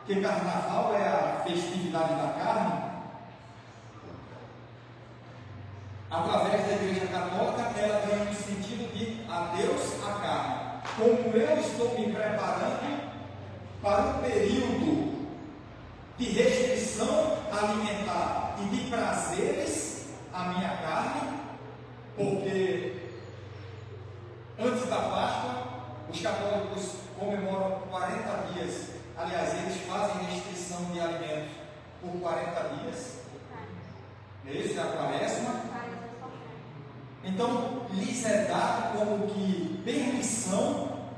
que carnaval é a festividade da carne, através da Igreja Católica, ela ganha no sentido de a Deus a carne. Como eu estou me preparando para um período de restrição alimentar e de prazeres à minha carne, porque antes da Páscoa, os católicos comemoram 40 dias, aliás, eles fazem restrição de alimentos por 40 dias, esse é a Quaresma. Então, lhes é dado como que permissão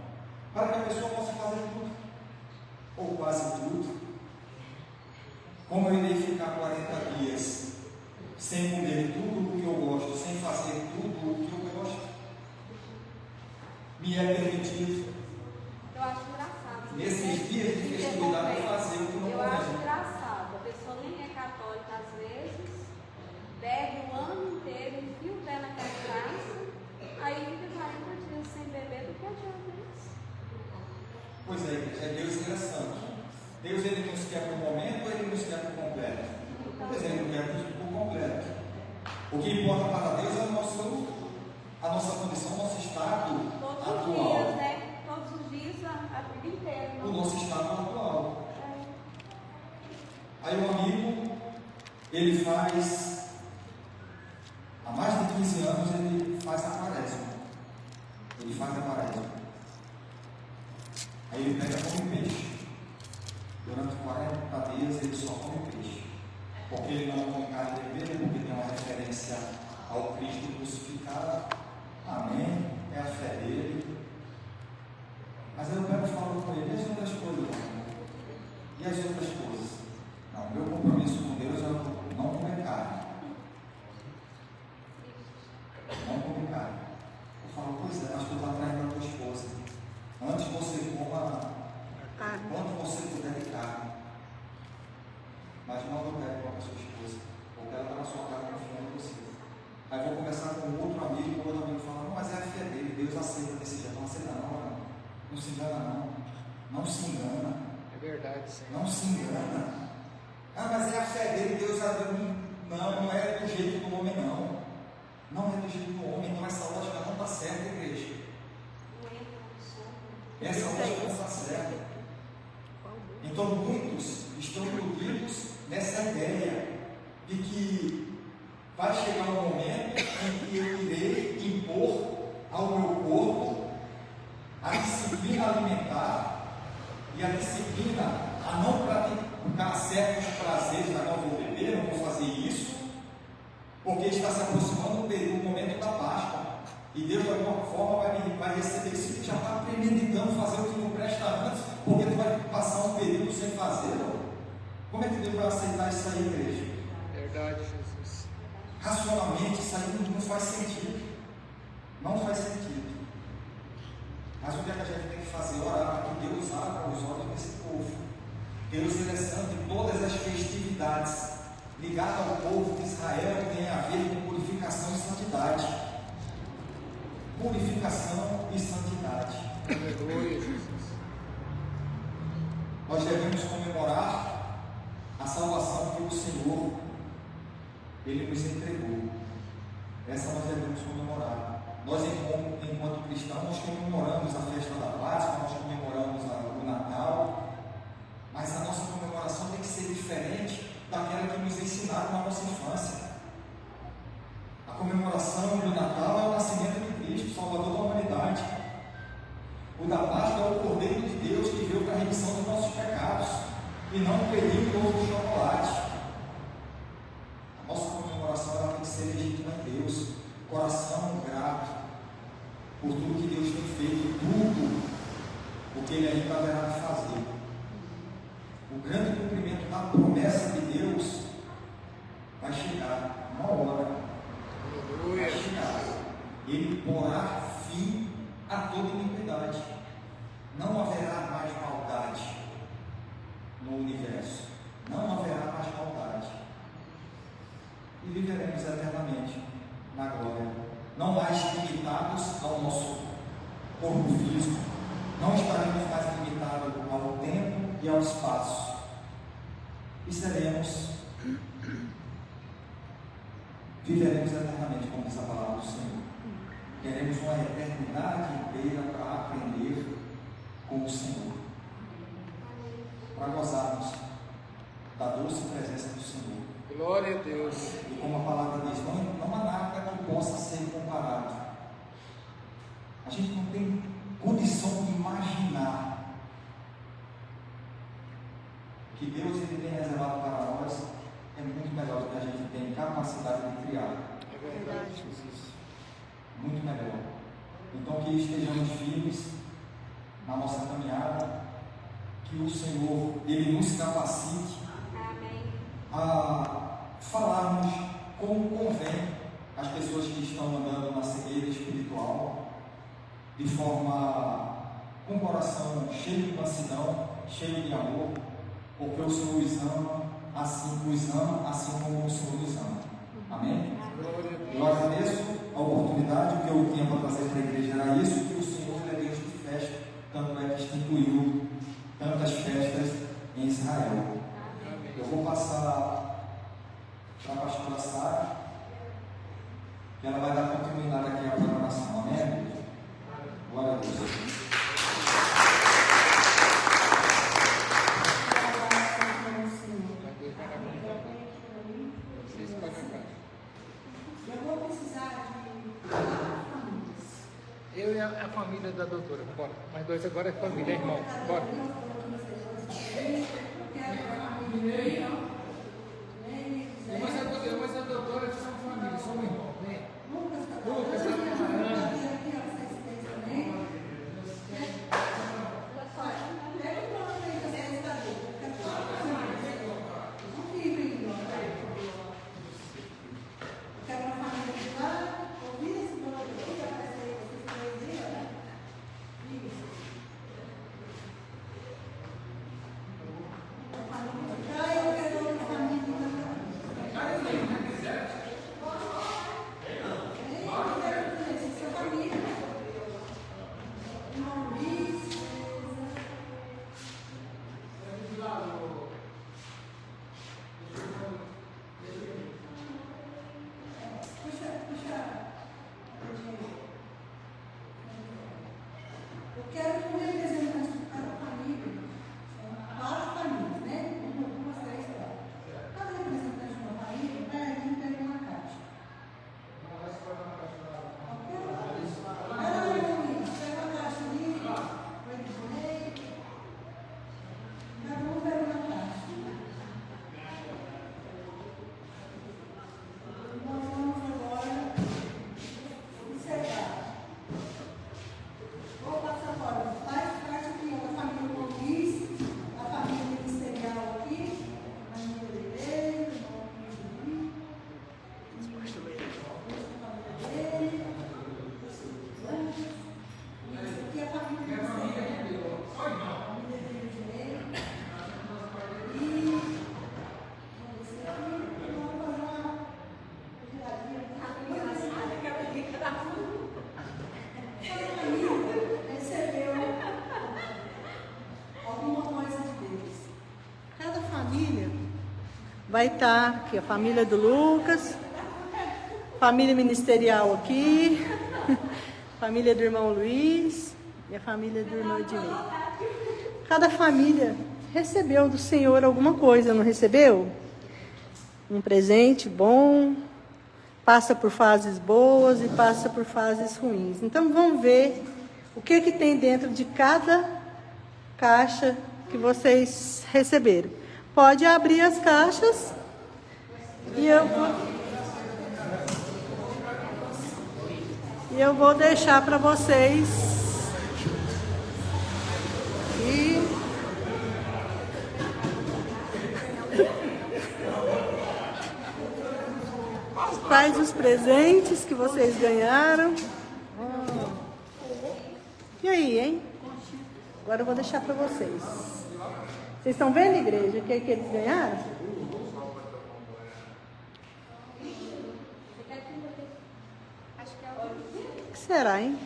para que a pessoa possa fazer tudo, ou quase tudo. Como eu irei ficar 40 dias sem comer tudo o que eu gosto, sem fazer tudo o que eu gosto? Me é permitido, Eu acho engraçado. nesses dias de festividade, fazer o que não Eu acho pode. engraçado. A pessoa nem é católica às vezes, bebe o ano inteiro, enfia o pé naquela graça, aí fica 40 dias sem beber, do que adianta isso? Pois é, igreja, Deus ele é santo. Deus ele nos quer por momento ou ele nos quer por completo? Pois é, ele não quer por completo. O que importa para Deus é a nossa condição, o nosso estado Todos os atual. dias, né? Todos os dias, a vida inteira. O nosso estado atual. Aí o amigo, ele faz, há mais de 15 anos, ele faz a Quaresma. Ele faz a Quaresma. Aí ele pega e come peixe. Durante 40 dias ele só come peixe. Porque ele não come carne vermelha, porque tem uma referência ao Cristo crucificado. Amém? É a fé dele. Mas aí eu pego e falo com ele, e as outras coisas? E as outras coisas? Não, meu compromisso com Deus é não comer carne. Não comer carne. Eu falo, pois é, acho que eu estou atraindo a tua esposa. Antes você coma quanto você puder de carne. Mas não adultere com a sua esposa, porque ela está na sua casa confiando em você. Aí vou conversar com outro amigo, o outro amigo fala, não, mas é a fé dele, Deus aceita desse jeito. Não aceita não se engana não. Não se engana. É verdade, sim. Não se engana. Ah, mas é a fé dele, Deus abriu. Não é do jeito do homem, não. Não é do jeito do homem, então essa lógica não está certa, igreja. Essa lógica não está certa. Então muitos estão iludidos nessa ideia de que vai chegar um momento em que eu irei impor ao meu corpo a disciplina alimentar e a disciplina a não praticar certos prazeres, não vou beber, não vou fazer isso, porque está se aproximando o momento da Páscoa, e Deus de alguma forma vai receber isso, que já está premeditando fazer o que não presta antes, porque tu vai passar um período sem fazer. Como é que Deus vai aceitar isso aí, igreja? Verdade, Jesus. Racionalmente, isso aí não faz sentido. Não faz sentido. Mas o que é que a gente tem que fazer? Orar para que Deus abra os olhos desse povo. Deus ele é santo e todas as festividades ligadas ao povo de Israel têm a ver com purificação e santidade. Purificação e santidade. Aleluia, Jesus. Nós devemos comemorar a salvação que o Senhor Ele nos entregou. Essa nós devemos comemorar. Nós, enquanto cristãos, nós comemoramos a festa da Páscoa, nós comemoramos o Natal, mas a nossa comemoração tem que ser diferente daquela que nos ensinaram na nossa infância. A comemoração do Natal é o nascimento de Cristo, Salvador da humanidade. O da Páscoa é o Cordeiro de Deus que veio para a remissão dos nossos pecados, e não um período novo de chocolate. A nossa comemoração ela tem que ser legítima em Deus, coração grato por tudo que Deus tem feito, tudo o que Ele ainda haverá de fazer. O grande cumprimento da promessa de Deus vai chegar uma hora. Vai chegar. Ele porá fim a toda iniquidade. Não haverá mais maldade no universo. Não haverá mais maldade. E viveremos eternamente na glória. Não mais limitados ao nosso corpo físico. Não estaremos mais limitados ao tempo e ao espaço. E seremos viveremos eternamente, como diz a palavra do Senhor. Teremos uma eternidade inteira para aprender com o Senhor, para gozarmos da doce presença do Senhor. Glória a Deus. E como a palavra diz, não há nada que possa ser comparado. A gente não tem condição de imaginar que Deus ele tem reservado para nós é muito melhor do que a gente tem capacidade de criar. É verdade, Jesus. Muito melhor. Então que estejamos firmes na nossa caminhada, que o Senhor ele nos capacite a falarmos como convém às pessoas que estão andando na cegueira espiritual, de forma com o coração cheio de mansidão, cheio de amor, porque o Senhor os ama assim como o Senhor nos ama. Amém? Eu agradeço a oportunidade, o que eu tinha para trazer para a igreja era isso, que o Senhor é Deus de festa, tanto é que instituiu tantas festas em Israel. Eu vou passar para a pastora Sara, que ela vai dar continuidade aqui à programação. Amém? Glória a Deus. Eu vou precisar de 4 famílias. Eu e a família da doutora, bora. Mais 2 agora é família, é irmão. Bora. Mas a doutora são família, são irmãos, né? Lucas, eu quero que o representante de cada família, são 4 famílias, né? 1, 2, 3, 4. Cada representante de uma família vai aqui e pega uma caixa. Pega uma caixa ali, vai dizer, cada um pega uma caixa. Nós vamos agora observar. Vou passar fora. Faz parte aqui da família Luiz, a família ministerial aqui, a família dele, aqui é a família ministerial. A família dele. E vamos fazer uma viradinha. Cada família recebeu alguma coisa de Deus. Cada família vai estar aqui, a família do Lucas, família ministerial aqui, família do irmão Luiz e a família do irmão Ednei. Cada família recebeu do Senhor alguma coisa, não recebeu? Um presente bom, passa por fases boas e passa por fases ruins. Então vamos ver o que tem dentro de cada caixa que vocês receberam. Pode abrir as caixas e eu vou deixar para vocês. E quais os presentes que vocês ganharam? E aí, hein? Agora eu vou deixar para vocês. Vocês estão vendo, igreja, o que eles ganharam? O que será, hein?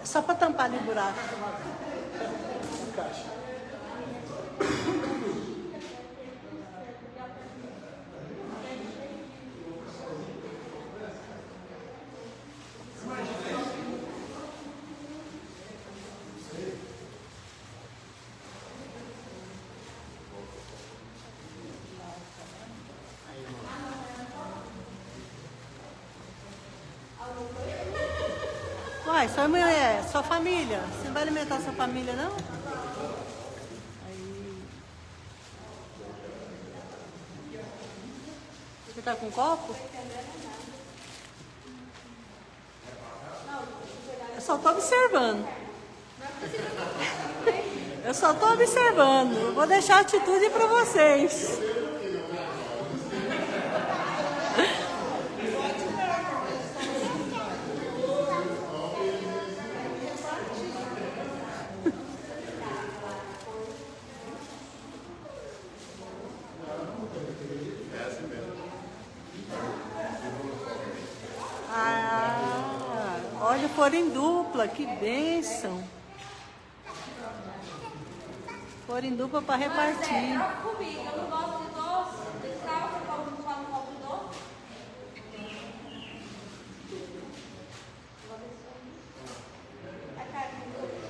Só para tampar ali o buraco. Uai, sua mulher, sua família. Você não vai alimentar sua família, não? Aí. Você tá com copo? Eu só tô observando. Eu só tô observando. Eu vou deixar a atitude para vocês. Olha, foram em dupla, que bênção. Foram em dupla para repartir. Comigo, eu não gosto de doce. De sal, você fala um pouco de doce? A carne de doce.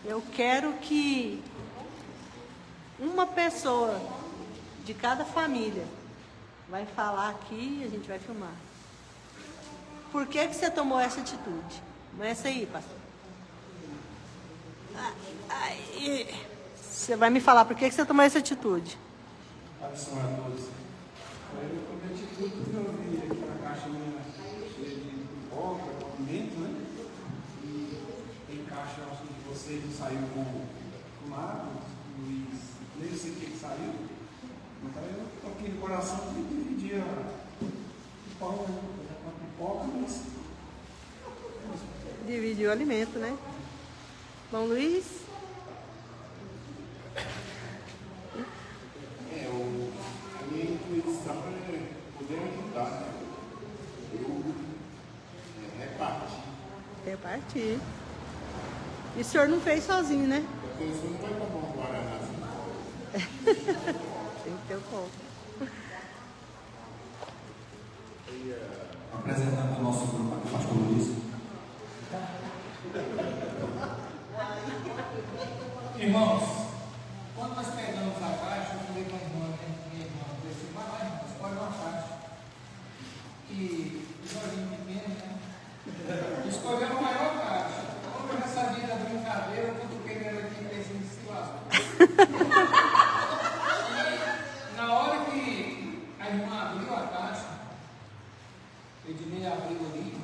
Eu quero que uma pessoa de cada família vai falar aqui e a gente vai filmar. Por que você tomou essa atitude? Começa aí, pastor. Aí. Você vai me falar por que você tomou essa atitude. Abençoe a todos. Eu cometi tudo que eu vi aqui na caixa minha cheia de pipoca, pimenta, né? E tem caixa, acho que de vocês não saiu com o Marco, Luiz, nem sei o que saiu. Então eu toquei no coração de dividir o pão, né? Com a pipoca, mas. Dividir o alimento, né? Bom, Luiz? A minha intuição é poder ajudar, né? Eu reparti. Repartir. E o senhor não fez sozinho, né? Porque o senhor não vai tomar um Guaraná assim. Tem que ter o copo. Apresentando o nosso grupo aqui, pastor Luiz. Irmãos, quando nós pegamos a caixa, eu falei para a irmã, minha irmã, eu disse, vai lá, irmão, escolhe uma caixa. E Jorginho pequeno, né? Escolheu a maior caixa. Como eu já sabia da brincadeira, eu cutuquei nela aqui e pensei em se lascar. E na hora que a irmã abriu a caixa, Ednei abriu ali,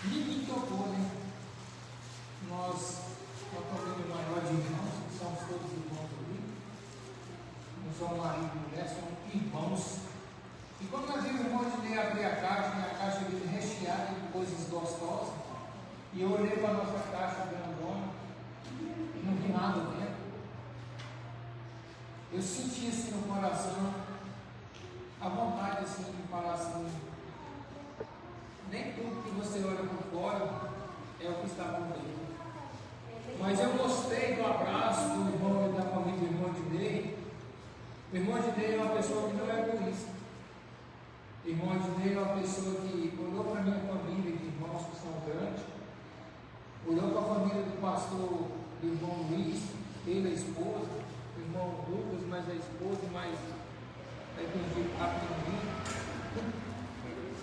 ninguém tocou, né? Nós família maior de irmãos, que somos todos irmãos ali, não são marido e mulher, são irmãos. E quando nós vimos o irmão de abrir a caixa, e a caixa veio recheada de coisas gostosas, e eu olhei para a nossa caixa grandona, e não vi nada dentro. Eu senti assim no coração, a vontade assim de falar assim, nem tudo que você olha por fora é o que está por dentro. Mas eu gostei do abraço do irmão e da família do irmão de Ney. O irmão de Ney é uma pessoa que não é egoísta. O irmão de Ney é uma pessoa que olhou para a minha família de irmãos que são grandes, olhou para a família do pastor, do irmão Luiz, ele a esposa, o irmão Lucas, mais a esposa, mais a pequenininha,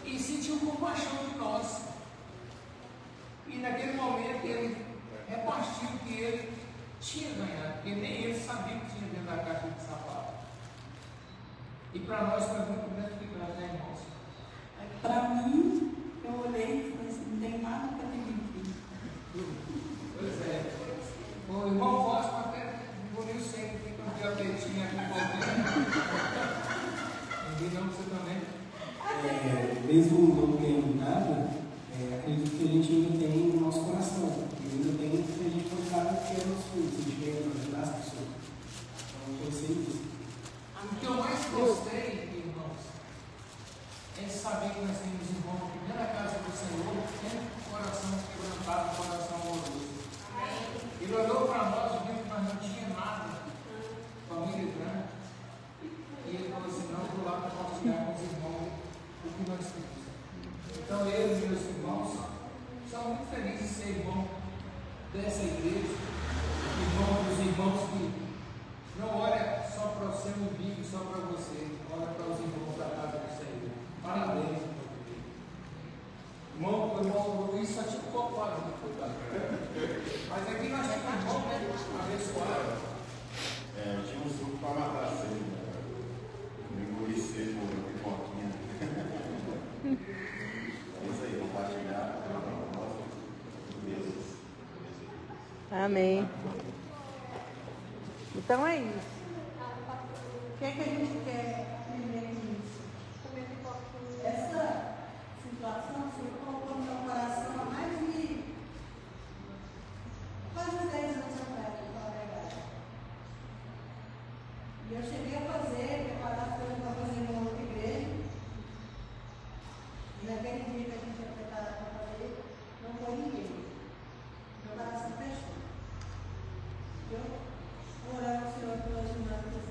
e sentiu compaixão de nós. E naquele momento ele repartiu o que ele tinha ganhado, porque nem ele sabia o que tinha dentro da caixa de sapato. E para nós foi muito gratificante, né, irmãos? Para mim, eu olhei e falei assim, não tem nada para dividir. Pois é. O irmão Fósforo até engoliu sempre, fica um diabetinho aqui um pouquinho. Não, você também. Mesmo não tendo nada, acredito que a gente ainda tem no nosso coração. E ainda tem que a gente contar que é nosso sentimento, ajudar as pessoas. Então, eu sei disso. O que eu mais gostei, irmãos, é saber que nós temos irmãos na primeira casa do Senhor, tem o coração quebrantado, o coração amoroso. Ele olhou para nós, viu que nós não tínhamos nada, família grande, e ele falou assim: não, vou lá para compartilhar com os irmãos o que nós temos. Então, eu e meus irmãos são muito felizes de ser irmão dessa igreja, irmão dos irmãos que não olha só para o seu umbigo, só para você, olha para os irmãos da casa do Senhor. Parabéns, irmão. O irmão Luiz só tinha um pouco quase de cuidado. Mas aqui nós temos um irmão, né? Abençoado. Tinha um suco para matar a sede, né? Engoli seco, pipoquinha. É isso aí, compartilhar. Deus. Amém. Então é isso. O que é que a gente quer aprender com isso? Essa situação se colocou no meu coração há mais de quase 10 anos atrás, para falar a verdade. E eu cheguei a preparar as coisas para fazer em uma outra igreja. E naquele dia que a gente ia preparar para fazer, não foi ninguém. Meu coração fechou. Eu orar ao Senhor pelas dinâmicas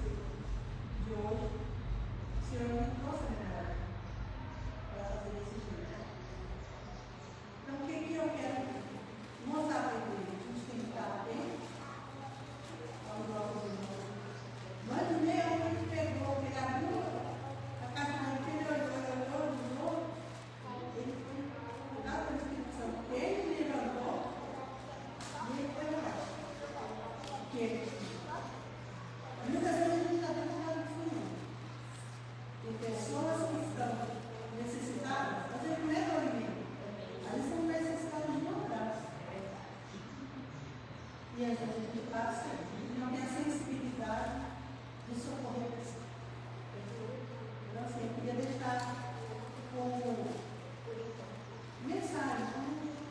de hoje. O Senhor me trouxe a memória para fazer esse jeito. Então, o que eu quero mostrar para a igreja? A gente tem que estar atento aos nossos irmãos. Mas o meu que pegou, ele abriu a caixa de ele olhou, ele foi cuidar com a inscrição. Ele levantou e ele foi lá. Porque muitas vezes a gente está preocupado com isso. Tem pessoas que estão necessitadas, às vezes não é do alimento, às vezes são necessitadas de um abraço. E às vezes a gente passa e não tem a sensibilidade de socorrer a pessoa. Então, assim, eu queria deixar como mensagem, como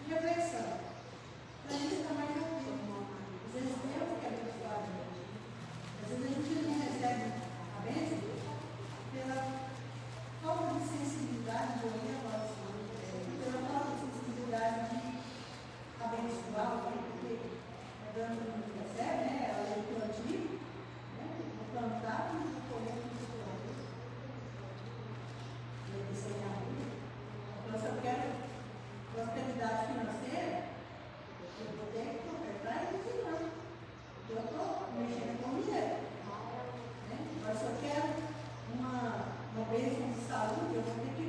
reflexão, para a gente estar mais atento. Às vezes Deus quer abençoar a gente. Às vezes a gente não recebe a bênção pela falta de sensibilidade de ouvir a voz do Senhor, pela falta de sensibilidade de abençoar alguém, porque é dando que a gente recebe, né? A lei do plantio, né? Vou plantar e vou colher o que eu plantei. E ele sem a vida. Então, se eu quero prosperidade financeira, eu vou ter que completar e ensinar. Eu estou mexendo com dinheiro. Né? Mas se eu quero uma bênção de saúde, eu vou ter que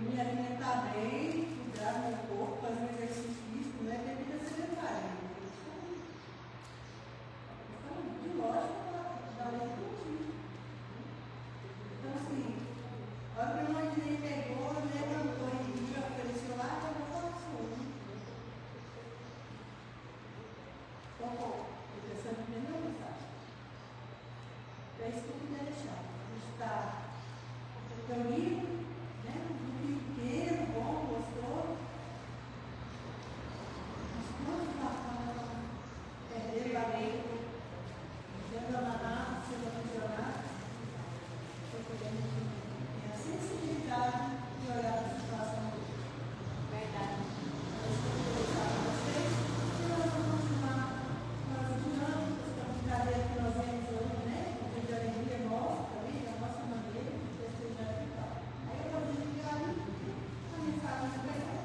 me alimentar bem, cuidar do meu corpo, fazer um exercício físico, não é ter vida sedentária. Então, de lógica, da lei do plantio. Então, assim, a hora que a mãe dele pegou, levantou e me ofereceu lá, eu vou falar assim. Então, eu pensando em primeira mensagem. É isso que eu queria deixar. A gente está reunido, né? Um grupo pequeno, bom, gostoso. Mas quantos lá perderam a lei, sendo amanados, sendo aprisionados, porque a gente tem a sensibilidade de olhar para a situação dele. Verdade. É isso que eu queria deixar para vocês. E nós vamos continuar com as dinâmicas, com a brincadeira que nós vemos hoje, né? Com a alegria nossa também, da nossa maneira, de festejar e tal. Aí eu vou desligar ali, a mensagem da pessoa.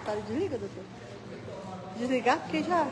Para desliga, doutor. Desligar porque já.